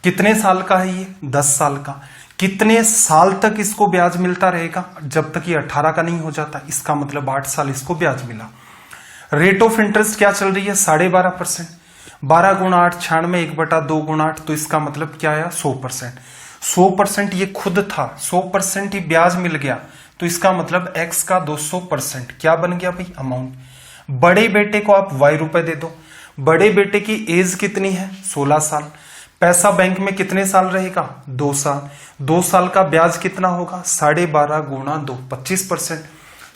S1: कितने साल का है ये, 10 साल का। कितने साल तक इसको ब्याज मिलता रहेगा, जब तक ये 18 का नहीं हो जाता, इसका मतलब 8 साल इसको ब्याज मिला। रेट ऑफ इंटरेस्ट क्या चल रही है, 12.5%। 12 गुणा 8 96, 1/2 गुणा 8, तो इसका मतलब क्या आया 100%। 100% ये खुद था, 100% ही ब्याज मिल गया, तो इसका मतलब x का 200% क्या बन गया भाई अमाउंट। बड़े बेटे को आप y रुपए दे दो। बड़े बेटे की एज कितनी है, 16 साल। पैसा बैंक में कितने साल रहेगा, 2 साल। 2 साल का ब्याज कितना होगा, 12.5 गुणा 2, 25%।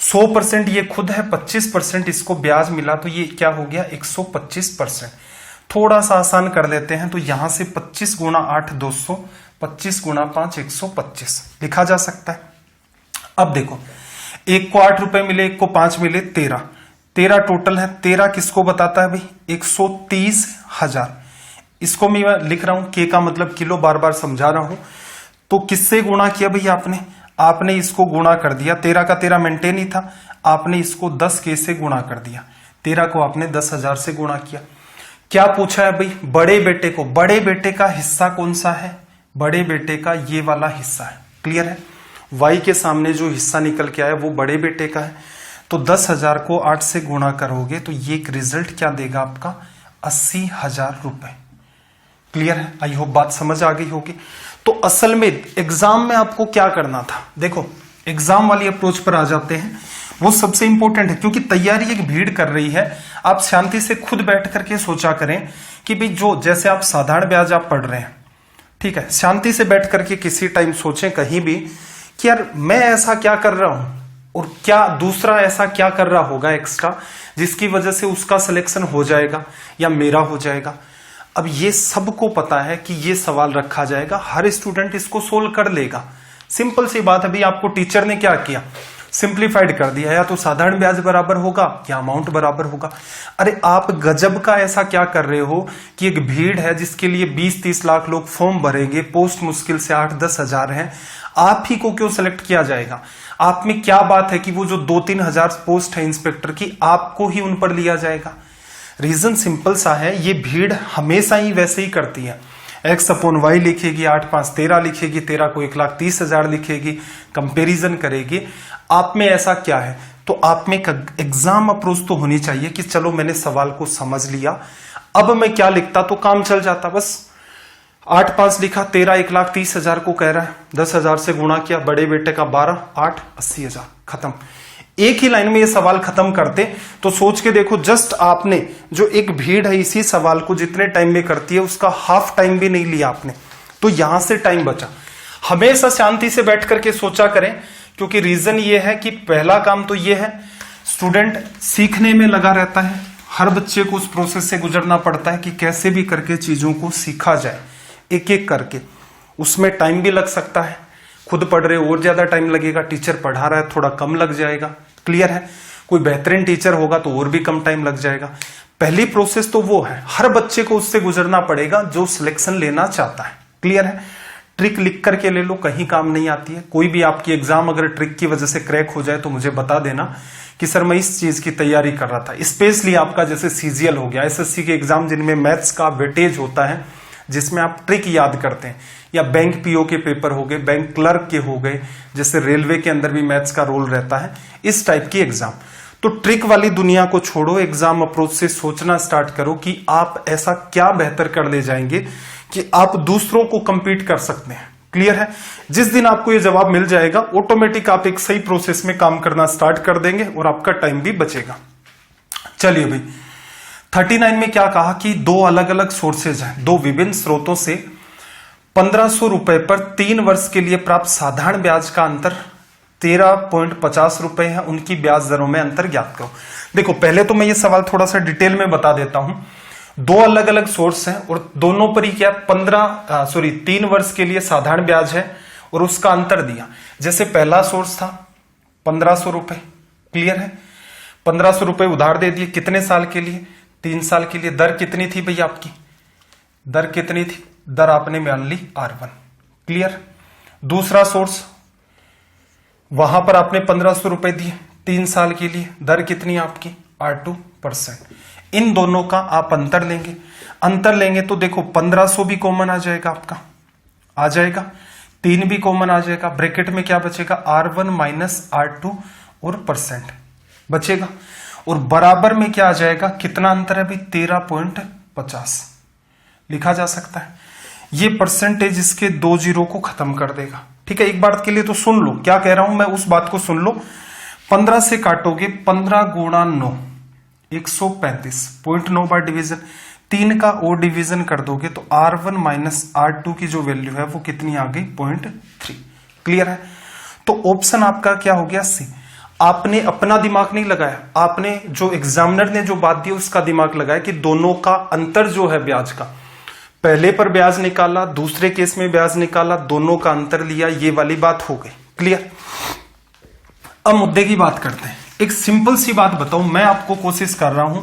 S1: 100% ये खुद है, 25% इसको ब्याज मिला, तो ये क्या हो गया 125%। थोड़ा सा आसान कर लेते हैं, तो यहां से 25 गुणा 8 200, 25 गुणा 5 125 लिखा जा सकता है। अब देखो, एक को 8 रुपए मिले, एक को 5 मिले, 13 टोटल है। 13 किसको बताता है भाई, 130,000। इसको मैं लिख रहा हूं, के का मतलब किलो, बार बार समझा रहा हूं। तो किससे गुणा किया भाई आपने इसको गुणा कर दिया। 13 का 13 मेंटेन ही था, आपने इसको 10 के से गुणा कर दिया। 13 को आपने 10,000 से गुणा किया। क्या पूछा है भाई, बड़े बेटे को, बड़े बेटे का हिस्सा कौन सा है, बड़े बेटे का ये वाला हिस्सा है। क्लियर है, y के सामने जो हिस्सा निकल के आया वो बड़े बेटे का है। तो 10,000 को 8 से गुणा करोगे तो ये एक रिजल्ट क्या देगा आपका 80,000 रुपए। क्लियर है, आई होप बात समझ आ गई होगी। तो असल में एग्जाम में आपको क्या करना था, देखो एग्जाम वाली अप्रोच पर आ जाते हैं, वो सबसे इंपॉर्टेंट है, क्योंकि तैयारी एक भीड़ कर रही है। आप शांति से खुद बैठ करके सोचा करें कि भाई जो जैसे आप साधारण ब्याज आप पढ़ रहे हैं, ठीक है, शांति से बैठ करके किसी टाइम सोचें कहीं भी कि यार मैं ऐसा क्या कर रहा हूं और क्या दूसरा ऐसा क्या कर रहा होगा एक्स्ट्रा जिसकी वजह से उसका सिलेक्शन हो जाएगा या मेरा हो जाएगा। अब ये सबको पता है कि ये सवाल रखा जाएगा, हर स्टूडेंट इसको सोल्व कर लेगा। सिंपल सी बात है, अभी आपको टीचर ने क्या किया, सिंप्लीफाइड कर दिया, या तो साधारण ब्याज बराबर होगा या अमाउंट बराबर होगा। अरे आप गजब का ऐसा क्या कर रहे हो कि एक भीड़ है जिसके लिए 20-30 लाख लोग फॉर्म भरेंगे, पोस्ट मुश्किल से 8-10 हजार है, आप ही को क्यों सिलेक्ट किया जाएगा। आप में क्या बात है कि वो जो 2-3 हजार पोस्ट है इंस्पेक्टर की, आपको ही उन पर लिया जाएगा। रीजन सिंपल सा है, ये भीड़ हमेशा ही वैसे ही करती है। x/y लिखेगी, 8×5 13 लिखेगी, 13 को 1,30,000 लिखेगी, कंपैरिजन करेगी। आप में ऐसा क्या है, तो आप में एक एग्जाम अप्रोच तो होनी चाहिए कि चलो मैंने सवाल को समझ लिया, अब मैं क्या लिखता तो काम चल जाता। बस 8 5 लिखा, 13 1,30,000 को कह रहा है, 10,000 से गुणा किया, बड़े बेटे का 12 8 80,000, खत्म। एक ही लाइन में ये सवाल खत्म करते तो सोच के देखो, जस्ट आपने जो एक भीड़ है इसी सवाल को जितने टाइम में करती है उसका हाफ टाइम भी नहीं लिया आपने, तो यहां से टाइम बचा। हमेशा शांति से बैठ करके सोचा करें, क्योंकि रीजन ये है कि पहला काम तो ये है, स्टूडेंट सीखने में लगा रहता है, हर बच्चे को उस प्रोसेस से गुजरना पड़ता है कि कैसे भी करके चीजों को सीखा जाए, एक एक करके। उसमें टाइम भी लग सकता है, खुद पढ़ रहे हो और ज्यादा टाइम लगेगा, टीचर पढ़ा रहा है थोड़ा कम लग जाएगा, क्लियर है। कोई बेहतरीन टीचर होगा तो और भी कम टाइम लग जाएगा। पहली प्रोसेस तो वो है, हर बच्चे को उससे गुजरना पड़ेगा जो सिलेक्शन लेना चाहता है, क्लियर है। ट्रिक लिख करके ले लो, कहीं काम नहीं आती है। कोई भी आपकी एग्जाम अगर ट्रिक की वजह से क्रैक हो जाए तो मुझे बता देना कि सर मैं इस चीज की तैयारी कर रहा था। स्पेशली आपका जैसे सीजीएल हो गया, एसएससी के एग्जाम जिनमें मैथ्स का वेटेज होता है, जिसमें आप ट्रिक याद करते हैं, या बैंक पीओ के पेपर हो गए, बैंक क्लर्क के हो गए, जैसे रेलवे के अंदर भी मैथ्स का रोल रहता है, इस टाइप की एग्जाम। तो ट्रिक वाली दुनिया को छोड़ो, एग्जाम अप्रोच से सोचना स्टार्ट करो कि आप ऐसा क्या बेहतर कर ले जाएंगे कि आप दूसरों को कंपीट कर सकते हैं, क्लियर है। जिस दिन आपको ये जवाब मिल जाएगा, ऑटोमेटिक आप एक सही प्रोसेस में काम करना स्टार्ट कर देंगे और आपका टाइम भी बचेगा। चलिए भाई, 39 में क्या कहा कि दो अलग अलग सोर्सेज हैं, दो विभिन्न स्रोतों से 1500 रुपए पर 3 वर्ष के लिए प्राप्त साधारण ब्याज का अंतर 13.50 रुपए है, उनकी ब्याज दरों में अंतर ज्ञात करो। देखो, पहले तो मैं ये सवाल थोड़ा सा डिटेल में बता देता हूं। दो अलग अलग सोर्स हैं और दोनों पर ही क्या 3 वर्ष के लिए साधारण ब्याज है और उसका अंतर दिया। जैसे पहला सोर्स था 1500 रुपए, क्लियर है, 1500 रुपए उधार दे दिए, कितने साल के लिए, 3 साल के लिए। दर कितनी थी भैया आपकी, दर कितनी थी, दर आपने मान ली R1, क्लियर। दूसरा सोर्स, वहां पर आपने 1500 रुपए दिए 3 साल के लिए, दर कितनी आपकी R2%। इन दोनों का आप अंतर लेंगे, अंतर लेंगे तो देखो 1500 भी कॉमन आ जाएगा, आपका आ जाएगा, 3 भी कॉमन आ जाएगा, ब्रैकेट में क्या बचेगा R1 माइनस R2 और परसेंट बचेगा, और बराबर में क्या आ जाएगा, कितना अंतर है भाई 13.50 लिखा जा सकता है। ये परसेंटेज इसके 2 जीरो को खत्म कर देगा, ठीक है। एक बार के लिए तो सुन लो क्या कह रहा हूं मैं, उस बात को सुन लो। 15 से काटोगे, 15 गुणा 9 135.9 बार डिवीजन, 3 का और डिवीजन कर दोगे तो R1 माइनस R2 की जो वैल्यू है वो कितनी आ गई 0.3, क्लियर है। तो ऑप्शन आपका क्या हो गया सी। आपने अपना दिमाग नहीं लगाया, आपने जो एग्जामिनर ने जो बात दी उसका दिमाग लगाया कि दोनों का अंतर जो है ब्याज का, पहले पर ब्याज निकाला, दूसरे केस में ब्याज निकाला, दोनों का अंतर लिया, ये वाली बात हो गई, क्लियर। अब मुद्दे की बात करते हैं। एक सिंपल सी बात बताऊं, मैं आपको कोशिश कर रहा हूं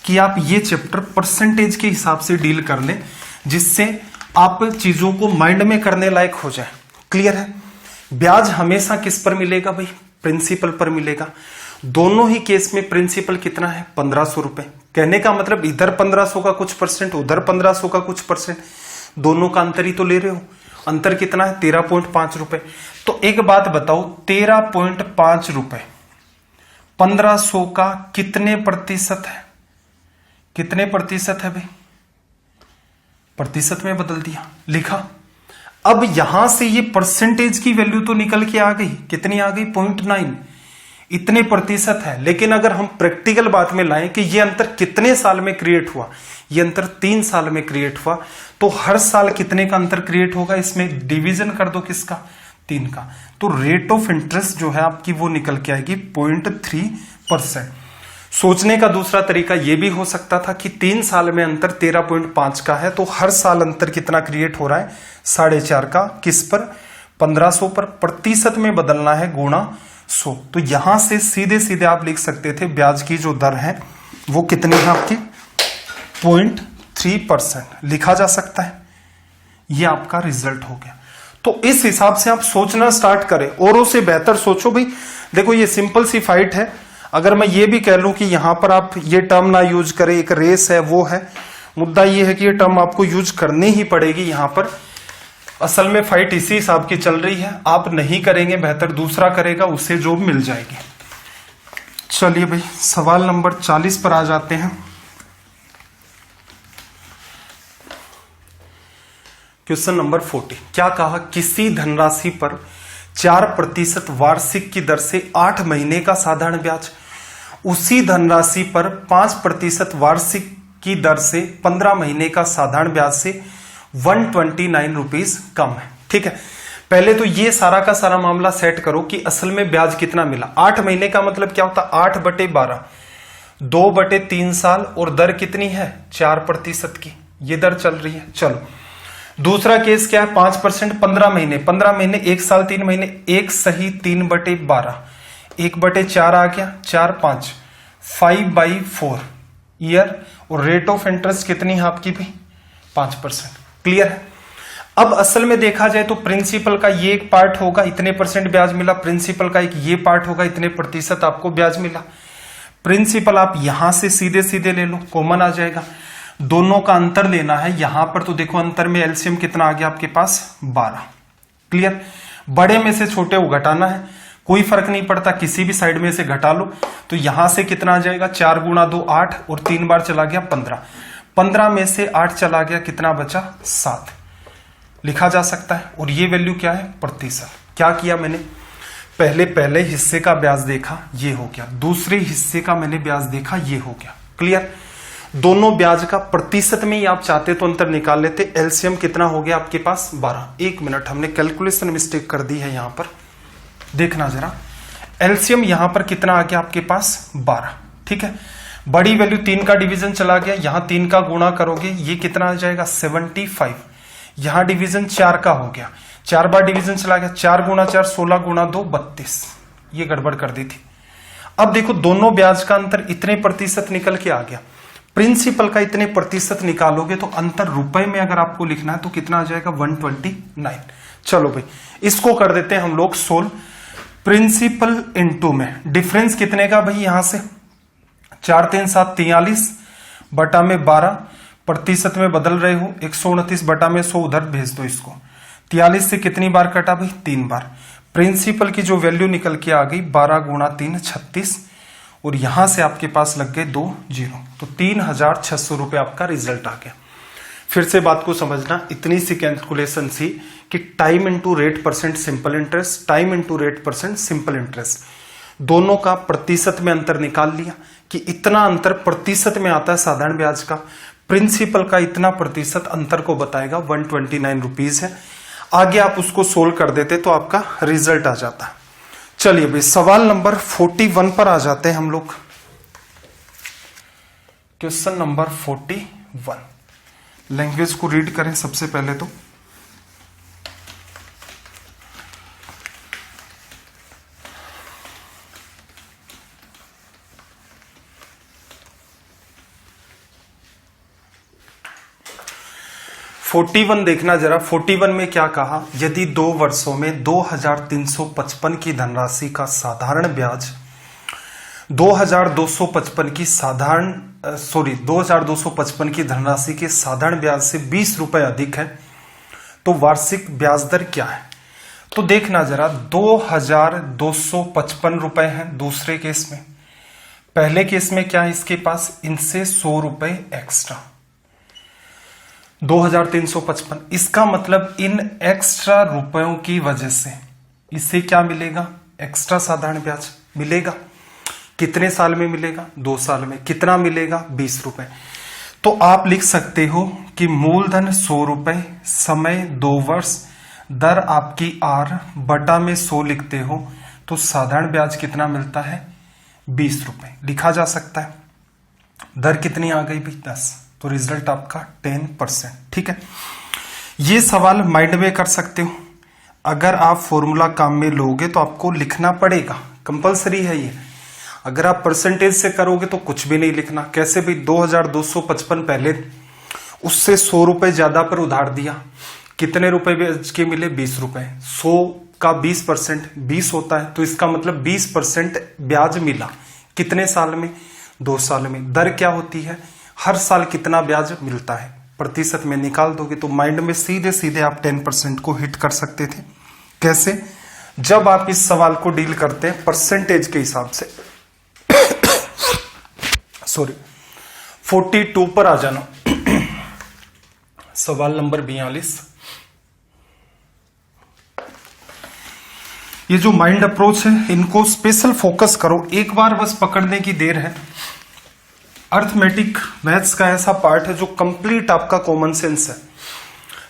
S1: कि आप ये चैप्टर परसेंटेज के हिसाब से डील कर लें, जिससे आप चीजों को माइंड में करने लायक हो जाए, क्लियर है। ब्याज हमेशा किस पर मिलेगा भाई, प्रिंसिपल पर मिलेगा। दोनों ही केस में प्रिंसिपल कितना है 1500 रुपए, कहने का मतलब इधर 1500 का कुछ परसेंट, उधर 1500 का कुछ परसेंट, दोनों का अंतर ही तो ले रहे हो। अंतर कितना है 13.5 रुपए। तो एक बात बताओ, 13.5 रुपए 1500 का कितने प्रतिशत है, कितने प्रतिशत है भाई, प्रतिशत में बदल दिया, लिखा। अब यहां से ये परसेंटेज की वैल्यू तो निकल के आ गई, कितनी आ गई 0.9, इतने प्रतिशत है। लेकिन अगर हम प्रैक्टिकल बात में लाएं कि ये अंतर कितने साल में क्रिएट हुआ, ये अंतर 3 साल में क्रिएट हुआ, तो हर साल कितने का अंतर क्रिएट होगा, इसमें डिवीजन कर दो किसका, 3 का। तो रेट ऑफ इंटरेस्ट जो है आपकी वो निकल के आएगी 0.3%। सोचने का दूसरा तरीका यह भी हो सकता था कि 3 साल में अंतर 13.5 का है, तो हर साल अंतर कितना क्रिएट हो रहा है 4.5 का, किस पर 1500 पर, प्रतिशत में बदलना है गुणा 100। तो यहां से सीधे सीधे आप लिख सकते थे ब्याज की जो दर है वो कितनी है आपकी 0.3% लिखा जा सकता है। ये आपका रिजल्ट हो गया। तो इस हिसाब से आप सोचना स्टार्ट करें, औरों से बेहतर सोचो भाई। देखो ये सिंपल सी फाइट है। अगर मैं ये भी कह लूं कि यहां पर आप ये टर्म ना यूज करें, एक रेस है वो है, मुद्दा ये है कि ये टर्म आपको यूज करनी ही पड़ेगी यहां पर। असल में फाइट इसी हिसाब की चल रही है, आप नहीं करेंगे बेहतर दूसरा करेगा, उसे जॉब मिल जाएगी। चलिए भाई सवाल नंबर 40 पर आ जाते हैं। क्वेश्चन नंबर 40 क्या कहा, किसी धनराशि पर 4% वार्षिक की दर से 8 महीने का साधारण ब्याज, उसी धनराशि पर 5% वार्षिक की दर से 15 महीने का साधारण ब्याज से 129 रुपीज कम है। ठीक है, पहले तो ये सारा का सारा मामला सेट करो कि असल में ब्याज कितना मिला। 8 महीने का मतलब क्या होता, 8/12, 2/3 साल, और दर कितनी है 4% की, ये दर चल रही है। चलो दूसरा केस क्या है, 5% 15 महीने, 15 महीने 1 साल 3 महीने, 1 सही 3/12, 1/4 आ गया, 4 5, 5/4 ईयर, और रेट ऑफ इंटरेस्ट कितनी है आपकी भी 5%। क्लियर है। अब असल में देखा जाए तो प्रिंसिपल का ये एक पार्ट होगा, इतने % ब्याज मिला, प्रिंसिपल का एक ये पार्ट होगा, इतने % आपको ब्याज मिला। प्रिंसिपल आप यहां से सीधे सीधे ले लो, कॉमन आ जाएगा, दोनों का अंतर लेना है। यहां पर तो देखो अंतर में एलसीएम कितना आ गया आपके पास 12। क्लियर, बड़े में से छोटे को घटाना है, कोई फर्क नहीं पड़ता, किसी भी साइड में से घटा लो। तो यहां से कितना आ जाएगा, 4 × 2 8, और 3 बार चला गया 15, 15 में से 8 चला गया, कितना बचा 7, लिखा जा सकता है। और ये वैल्यू क्या है प्रतिशत। क्या किया मैंने, पहले हिस्से का ब्याज देखा, ये हो गया, दूसरे हिस्से का मैंने ब्याज देखा, ये हो गया। क्लियर, दोनों ब्याज का प्रतिशत में ही आप चाहते तो अंतर निकाल लेते। एलसीएम कितना हो गया आपके पास 12। 1 मिनट, हमने कैलकुलेशन मिस्टेक कर दी है यहां पर, देखना जरा। एलसीएम यहां पर कितना आ गया आपके पास 12। ठीक है, बड़ी वैल्यू 3 का डिवीजन चला गया, यहां 3 का गुणा करोगे ये कितना आ जाएगा 75। यहां डिवीजन 4 का हो गया, 4 बार डिवीजन चला गया, 4 × 4 16 × 2 32, ये गड़बड़ कर दी थी। अब देखो दोनों ब्याज का अंतर इतने प्रतिशत निकल के आ गया, प्रिंसिपल का इतने प्रतिशत निकालोगे तो अंतर रुपए में अगर आपको लिखना है तो कितना आ जाएगा 129। चलो भाई इसको कर देते हैं हम लोग सोल्व। प्रिंसिपल इनटू में डिफरेंस कितने का भाई, यहां से 4 3 7 43 बटा में 12, प्रतिशत में बदल रहे हो 129 बटा में 100 उधर भेज दो इसको। 43 से कितनी बार कटा भाई 3 बार। प्रिंसिपल की जो वैल्यू निकल के आ गई 12 × 3 36, और यहां से आपके पास लग गए 2 0, तो 3600 रुपए आपका रिजल्ट आ गया। फिर से बात को समझना, इतनी सी कैलकुलेशन थी कि time into rate % simple interest, time into rate % simple interest, दोनों का प्रतिशत में अंतर निकाल लिया कि इतना अंतर प्रतिशत में आता है साधारण ब्याज का, प्रिंसिपल का इतना प्रतिशत अंतर को बताएगा 129 रुपीज है। आगे आप उसको सोल्व कर देते तो आपका रिजल्ट आ जाता। चलिए भाई सवाल नंबर 41 पर आ जाते हैं हम लोग। क्वेश्चन नंबर 41, लैंग्वेज को रीड करें सबसे पहले तो। देखना जरा, 41 में क्या कहा, यदि 2 वर्षों में 2355 की धनराशि का साधारण ब्याज 2255 की धनराशि के साधारण ब्याज से 20 रुपए अधिक है तो वार्षिक ब्याज दर क्या है। तो देखना जरा, 2255 रुपए है दूसरे केस में, पहले केस में क्या है इसके पास, इनसे 100 रुपए एक्स्ट्रा, 2355। इसका मतलब इन एक्स्ट्रा रुपयों की वजह से इससे क्या मिलेगा, एक्स्ट्रा साधारण ब्याज मिलेगा। कितने साल में मिलेगा, 2 साल में। कितना मिलेगा 20 रुपए। तो आप लिख सकते हो कि मूलधन 100 रुपए, समय 2 वर्ष, दर आपकी R बटा में 100 लिखते हो तो साधारण ब्याज कितना मिलता है 20 रुपए, लिखा जा सकता है। दर कितनी आ गई भाई 10, तो रिजल्ट आपका 10%। ठीक है, ये सवाल माइंड में कर सकते हो। अगर आप फॉर्मूला काम में लोगे तो आपको लिखना पड़ेगा, कंपलसरी है ये। अगर आप परसेंटेज से करोगे तो कुछ भी नहीं लिखना। कैसे भी 2255 पहले, उससे 100 रुपए ज्यादा पर उधार दिया, कितने रुपए ब्याज के मिले 20 रुपए। 100 का 20% 20 होता है, तो इसका मतलब 20% ब्याज मिला। कितने साल में, 2 साल में। दर क्या होती है, हर साल कितना ब्याज मिलता है, प्रतिशत में निकाल दोगे तो माइंड में सीधे सीधे आप 10% को हिट कर सकते थे। कैसे, जब आप इस सवाल को डील करते हैं परसेंटेज के हिसाब से 42 पर आ जाना। सवाल नंबर 42। ये जो माइंड अप्रोच है इनको स्पेशल फोकस करो, एक बार बस पकड़ने की देर है। अर्थमेटिक मैथ्स का ऐसा पार्ट है जो कंप्लीट आपका कॉमन सेंस है।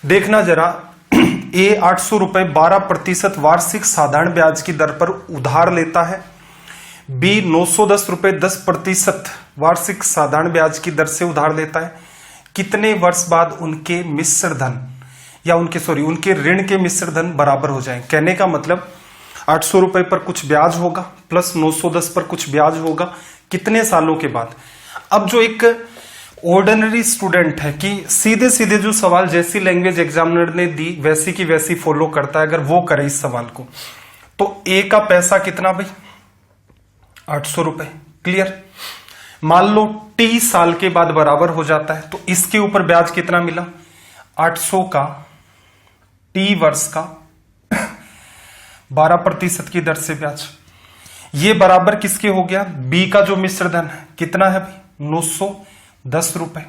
S1: देखना जरा, ए 800 रुपए 12% वार्षिक साधारण ब्याज की दर पर उधार लेता है, बी 910 रुपए 10% वार्षिक साधारण ब्याज की दर से उधार लेता है। कितने वर्ष बाद उनके मिश्र धन या उनके ऋण के मिश्र धन बराबर हो जाएं? कहने का मतलब 800 रुपए पर कुछ ब्याज होगा प्लस 910 पर कुछ ब्याज होगा, कितने सालों के बाद। अब जो एक ऑर्डिनरी स्टूडेंट है कि सीधे सीधे जो सवाल जैसी लैंग्वेज एग्जामिनर ने दी वैसी की वैसी फॉलो करता है, अगर वो करे इस सवाल को, तो ए का पैसा कितना भाई 800 रुपए, क्लियर। मान लो टी साल के बाद बराबर हो जाता है, तो इसके ऊपर ब्याज कितना मिला 800 का टी वर्ष का 12% की दर से ब्याज। ये बराबर किसके हो गया, बी का जो मिश्र धन है कितना है भाई 910 रुपए।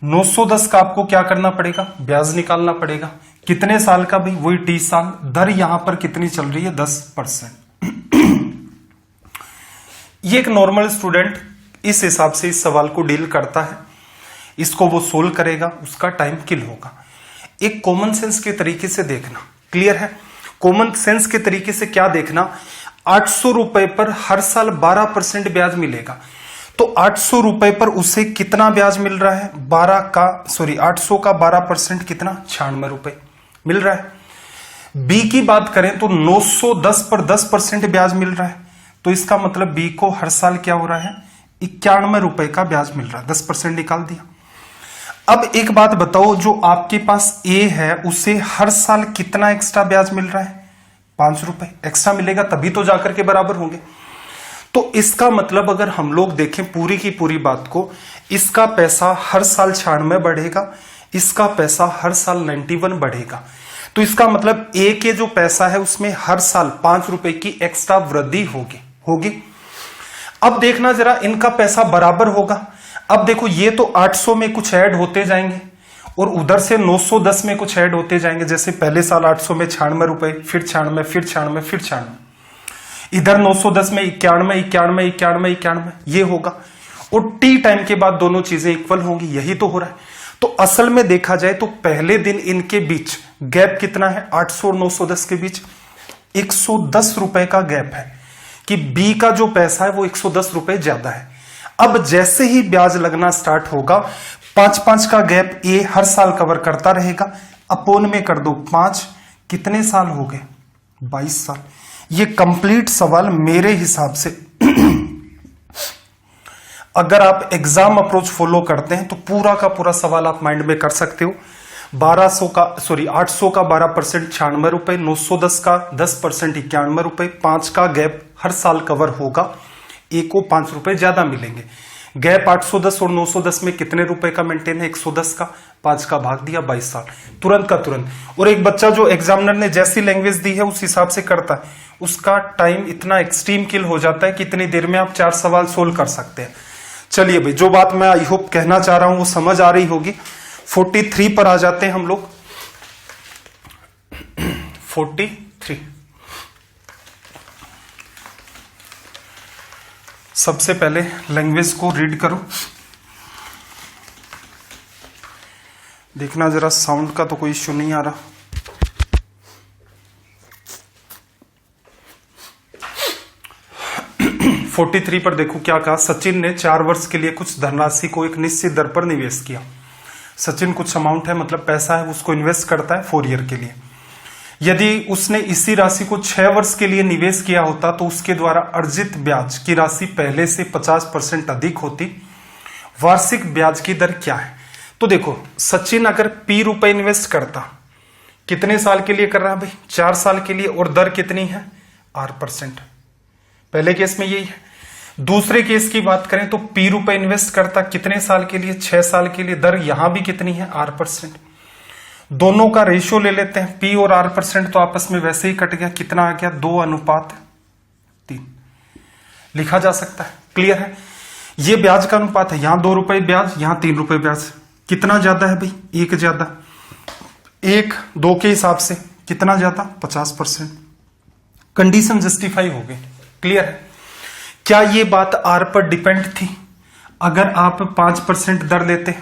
S1: 910 का आपको क्या करना पड़ेगा, ब्याज निकालना पड़ेगा। कितने साल का भाई, वही टी साल। दर यहां पर कितनी चल रही है 10%। ये एक नॉर्मल स्टूडेंट इस हिसाब से इस सवाल को डील करता है, इसको वो सोल्व करेगा, उसका टाइम किल होगा। एक कॉमन सेंस के तरीके से देखना, क्लियर है। कॉमन सेंस के तरीके से क्या देखना, 800 रुपए पर हर साल 12% ब्याज मिलेगा, तो 800 रुपए पर उसे कितना ब्याज मिल रहा है 800 का 12% कितना 96 रुपए मिल रहा है। बी की बात करें तो 910 पर 10% ब्याज मिल रहा है, तो इसका मतलब बी को हर साल क्या हो रहा है 91 रुपए का ब्याज मिल रहा है, 10% निकाल दिया। अब एक बात बताओ, जो आपके पास ए है उसे हर साल कितना एक्स्ट्रा ब्याज मिल रहा है 5 रुपए एक्स्ट्रा मिलेगा, तभी तो जाकर के बराबर होंगे। तो इसका मतलब अगर हम लोग देखें पूरी की पूरी बात को, इसका पैसा हर साल 96 बढ़ेगा, इसका पैसा हर साल 91 बढ़ेगा, तो इसका मतलब ए के जो पैसा है उसमें हर साल 5 रुपए की एक्स्ट्रा वृद्धि होगी। अब देखना जरा, इनका पैसा बराबर होगा। अब देखो ये तो 800 में कुछ ऐड होते जाएंगे और उधर से 910 में कुछ ऐड होते जाएंगे, जैसे पहले साल 800 में 96 रुपए, फिर 96, फिर 96, फिर 96, इधर 910 में 91 ये होगा, और टी टाइम के बाद दोनों चीजें इक्वल होंगी, यही तो हो रहा है। तो असल में देखा जाए तो पहले दिन इनके बीच गैप कितना है 800 और 910 के बीच 110 रुपए का गैप है, कि बी का जो पैसा है वो 110 रुपए ज्यादा है। अब जैसे ही ब्याज लगना स्टार्ट होगा 5-5 का गैप ए हर साल कवर करता रहेगा, अपोन में कर दो 5, कितने साल हो गए 22 साल। ये कंप्लीट सवाल मेरे हिसाब से अगर आप एग्जाम अप्रोच फॉलो करते हैं तो पूरा का पूरा सवाल आप माइंड में कर सकते हो। 800 का 12% 96 रुपए, 910 का 10% 91 रुपए, 5 का गैप हर साल कवर होगा, ए को 5 रुपए ज्यादा मिलेंगे। गैप 810 और 910 में कितने रुपए का मेंटेन है 110 का, 5 का भाग दिया 22 साल, तुरंत का तुरंत। और एक बच्चा जो एग्जामिनर ने जैसी लैंग्वेज दी है उस हिसाब से करता है, उसका टाइम इतना एक्सट्रीम किल हो जाता है कि इतनी देर में आप 4 सवाल सोल्व कर सकते हैं। चलिए भाई, जो बात मैं आई होप कहना चाह रहा हूं वो समझ आ रही होगी। 43 पर आ जाते हैं हम लोग। 43 सबसे पहले लैंग्वेज को रीड करो। देखना जरा साउंड का तो कोई इश्यू नहीं आ रहा। फोर्टी 43 पर देखो क्या कहा, सचिन ने 4 वर्ष के लिए कुछ धनराशि को एक निश्चित दर पर निवेश किया। सचिन कुछ अमाउंट है, मतलब पैसा है, उसको इन्वेस्ट करता है 4 ईयर के लिए। यदि उसने इसी राशि को 6 वर्ष के लिए निवेश किया होता तो उसके द्वारा अर्जित ब्याज की राशि पहले से 50% अधिक होती। वार्षिक ब्याज की दर क्या है? तो देखो, सचिन अगर P रुपए इन्वेस्ट करता, कितने साल के लिए कर रहा है भाई 4 साल के लिए, और दर कितनी है R%। पहले केस में यही है। दूसरे केस की बात करें तो P रुपए इन्वेस्ट करता कितने साल के लिए 6 साल के लिए, दर यहां भी कितनी है R%। दोनों का रेशियो ले लेते हैं, P और R%, तो आपस में वैसे ही कट गया, कितना आ गया 2:3 लिखा जा सकता है। क्लियर है? ये ब्याज का अनुपात है, यहां 2 रुपए ब्याज, यहां 3 रुपए ब्याज। कितना ज्यादा है भाई? 1 ज्यादा। 1 2 के हिसाब से कितना ज्यादा? 50%। कंडीशन जस्टिफाई हो गई। क्लियर है? क्या ये बात आर पर डिपेंड थी? अगर आप 5% दर लेते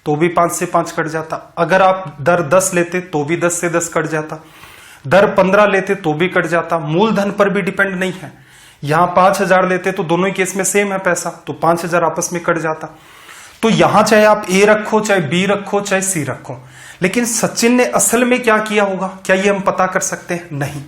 S1: तो भी 5 से 5 कट जाता, अगर आप दर 10 लेते तो भी 10 से 10 कट जाता, दर 15 लेते तो भी कट जाता। मूलधन पर भी डिपेंड नहीं है। यहां 5000 लेते तो दोनों ही केस में सेम है पैसा, तो 5000 आपस में कट जाता। तो यहां चाहे आप ए रखो, चाहे बी रखो, चाहे सी रखो, लेकिन सचिन ने असल में क्या किया होगा, क्या ये हम पता कर सकते हैं? नहीं।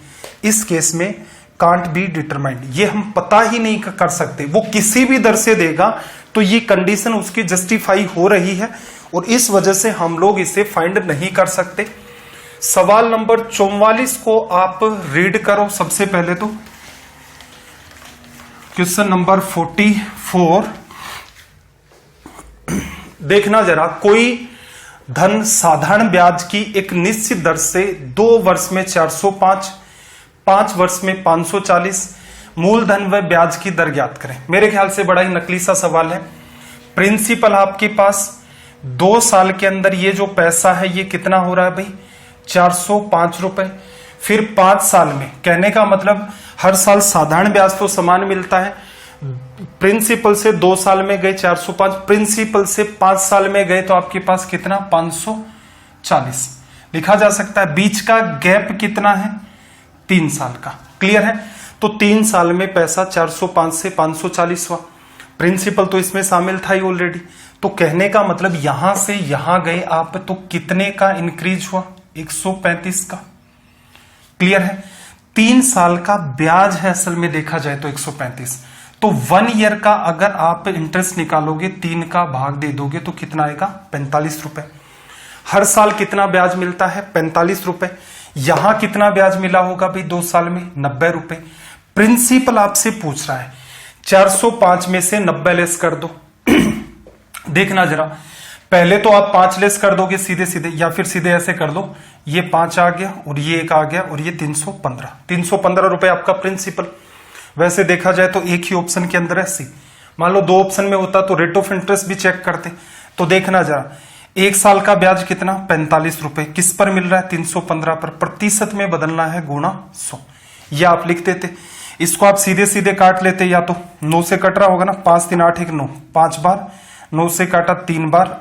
S1: इस केस में कांट बी डिटरमाइंड, ये हम पता ही नहीं कर सकते। वो किसी भी दर से देगा तो ये कंडीशन उसकी जस्टिफाई हो रही है, और इस वजह से हम लोग इसे फाइंड नहीं कर सकते। सवाल नंबर 44 को आप रीड करो सबसे पहले तो। क्वेश्चन नंबर 44 देखना जरा। कोई धन साधारण ब्याज की एक निश्चित दर से 2 वर्ष में 405, 5 वर्ष में 540, मूलधन व ब्याज की दर ज्ञात करें। मेरे ख्याल से बड़ा ही नकली सा सवाल है। प्रिंसिपल आपके पास 2 साल के अंदर ये जो पैसा है ये कितना हो रहा है भाई? 405 रुपए। फिर 5 साल में, कहने का मतलब हर साल साधारण ब्याज तो समान मिलता है। प्रिंसिपल से 2 साल में गए 405, प्रिंसिपल से 5 साल में गए तो आपके पास कितना? 540 लिखा जा सकता है। बीच का गैप कितना है? 3 साल का। क्लियर है? तो 3 साल में पैसा 405 से 540 हुआ। प्रिंसिपल तो इसमें शामिल था ही ऑलरेडी। तो कहने का मतलब यहां से यहां गए आप तो कितने का इंक्रीज हुआ? 135 का। क्लियर है? 3 साल का ब्याज है असल में देखा जाए तो 135। तो 1 ईयर का अगर आप इंटरेस्ट निकालोगे, 3 का भाग दे दोगे तो कितना आएगा? 45 रुपए। हर साल कितना ब्याज मिलता है? 45 रुपए। यहां कितना ब्याज मिला होगा भाई 2 साल में? 90 रुपए। प्रिंसिपल आपसे पूछ रहा है 405 में से 90 लेस कर दो। देखना जरा, पहले तो आप 5 लेस कर दोगे सीधे सीधे, या फिर सीधे ऐसे कर दो, ये 5 आ गया और ये 1 आ गया और ये 315 रुपए आपका प्रिंसिपल। वैसे देखा जाए तो एक ही ऑप्शन के अंदर है सी। मान लो 2 ऑप्शन में होता तो रेट ऑफ इंटरेस्ट भी चेक करते। तो देखना जरा, 1 साल का ब्याज कितना? 45 रुपए। किस पर मिल रहा है? 315 पर। प्रतिशत में बदलना है, गुणा 100। यह आप लिख देते। इसको आप सीधे सीधे काट लेते, या तो 9 से कट रहा होगा ना, 5 3 8 1 9, 5 बार, 9 से काटा 3 बार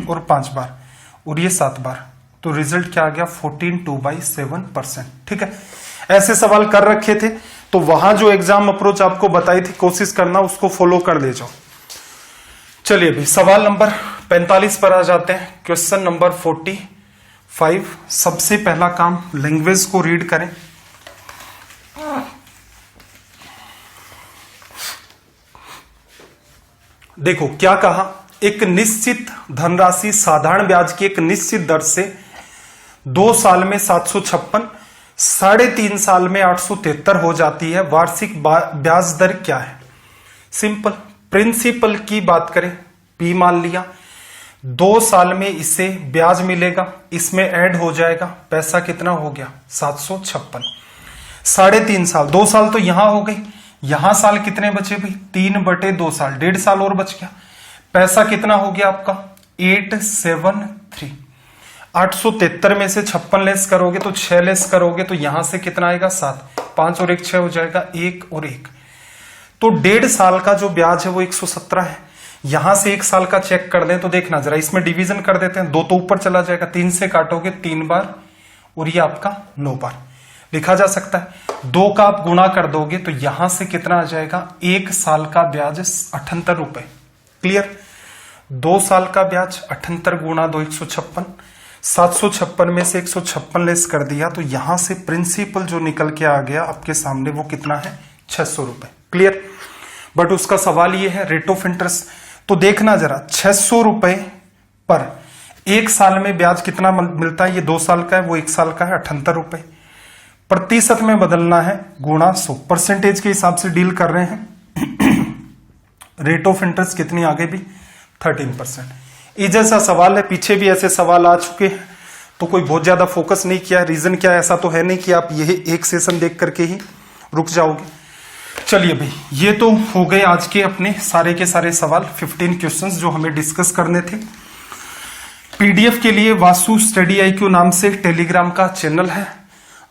S1: और 5 बार, और ये 7 बार। तो रिजल्ट क्या आ गया? 14.27%। ठीक है? ऐसे सवाल कर रखे थे, तो वहां जो एग्जाम अप्रोच आपको बताई थी, कोशिश करना उसको फॉलो कर ले जाओ। चलिए अभी सवाल नंबर 45 पर आ जाते हैं। Question number 45। सबसे पहला काम लैंग्वेज को रीड करें। देखो क्या कहा, एक निश्चित धनराशि साधारण ब्याज की एक निश्चित दर से 2 साल में 756, 3.5 साल में 873 हो जाती है। वार्षिक ब्याज दर क्या है? सिंपल। प्रिंसिपल की बात करें, पी मान लिया, 2 साल में इसे ब्याज मिलेगा, इसमें ऐड हो जाएगा, पैसा कितना हो गया? 756। 3.5 साल, 2 साल तो यहां हो गई, यहां साल कितने बचे भाई? 3/2 साल, 1.5 साल और बच गया। पैसा कितना हो गया आपका? 873। 873 में से 56 लेस करोगे तो 6 लेस करोगे तो यहां से कितना आएगा? 7। 5 और 1 6 हो जाएगा, 1 और 1। तो 1.5 साल का जो ब्याज है वो 117 है। यहां से 1 साल का चेक कर दें तो देखना जरा, इसमें डिवीजन कर देते हैं। 2 तो ऊपर चला जाएगा, 3 से काटोगे 3 बार और ये आपका 9 बार लिखा जा सकता है। 2 का आप गुणा कर दोगे तो यहां से कितना आ जाएगा? 1 साल का ब्याज 78 रुपए। क्लियर? 2 साल का ब्याज 78 गुणा 2 156, 756 में से 156 लेस कर दिया तो यहां से प्रिंसिपल जो निकल के आ गया आपके सामने वो कितना है? 600 रुपए। क्लियर? बट उसका सवाल ये है रेट ऑफ इंटरेस्ट। तो देखना जरा, 600 रुपए पर 1 साल में ब्याज कितना मिलता है? ये 2 साल का है, वो 1 साल का है 78 रुपए। प्रतिशत में बदलना है, गुणा 100। परसेंटेज के हिसाब से डील कर रहे हैं। रेट ऑफ इंटरेस्ट कितनी आ गई भी? 13%। इस जैसा सवाल है, पीछे भी ऐसे सवाल आ चुके हैं, तो कोई बहुत ज्यादा फोकस नहीं किया। रीजन क्या है? ऐसा तो है नहीं कि आप यही एक सेशन देख करके ही रुक जाओगे। चलिए भाई, ये तो हो गए आज के अपने सारे के सारे सवाल, 15 क्वेश्चंस जो हमें डिस्कस करने थे। पीडीएफ के लिए वासु स्टडी आईक्यू नाम से टेलीग्राम का चैनल है,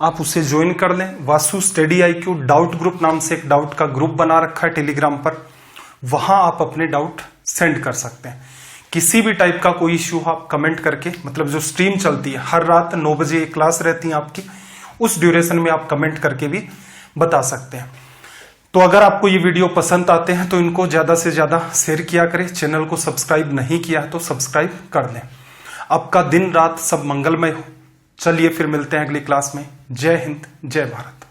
S1: आप उसे ज्वाइन कर लें। Vasu study IQ doubt group नाम से एक डाउट का ग्रुप बना रखा है टेलीग्राम पर, वहां आप अपने डाउट सेंड कर सकते हैं। किसी भी टाइप का कोई इश्यू आप कमेंट करके, मतलब जो स्ट्रीम चलती है हर रात 9 बजे क्लास रहती है आपकी, उस ड्यूरेशन में आप कमेंट करके भी बता सकते हैं। तो अगर आपको ये वीडियो पसंद आते हैं तो इनको ज्यादा से ज्यादा शेयर किया करें। चैनल को सब्सक्राइब नहीं किया है तो सब्सक्राइब कर लें। आपका दिन रात सब मंगलमय हो। चलिए फिर मिलते हैं अगली क्लास में। जय हिंद, जय भारत।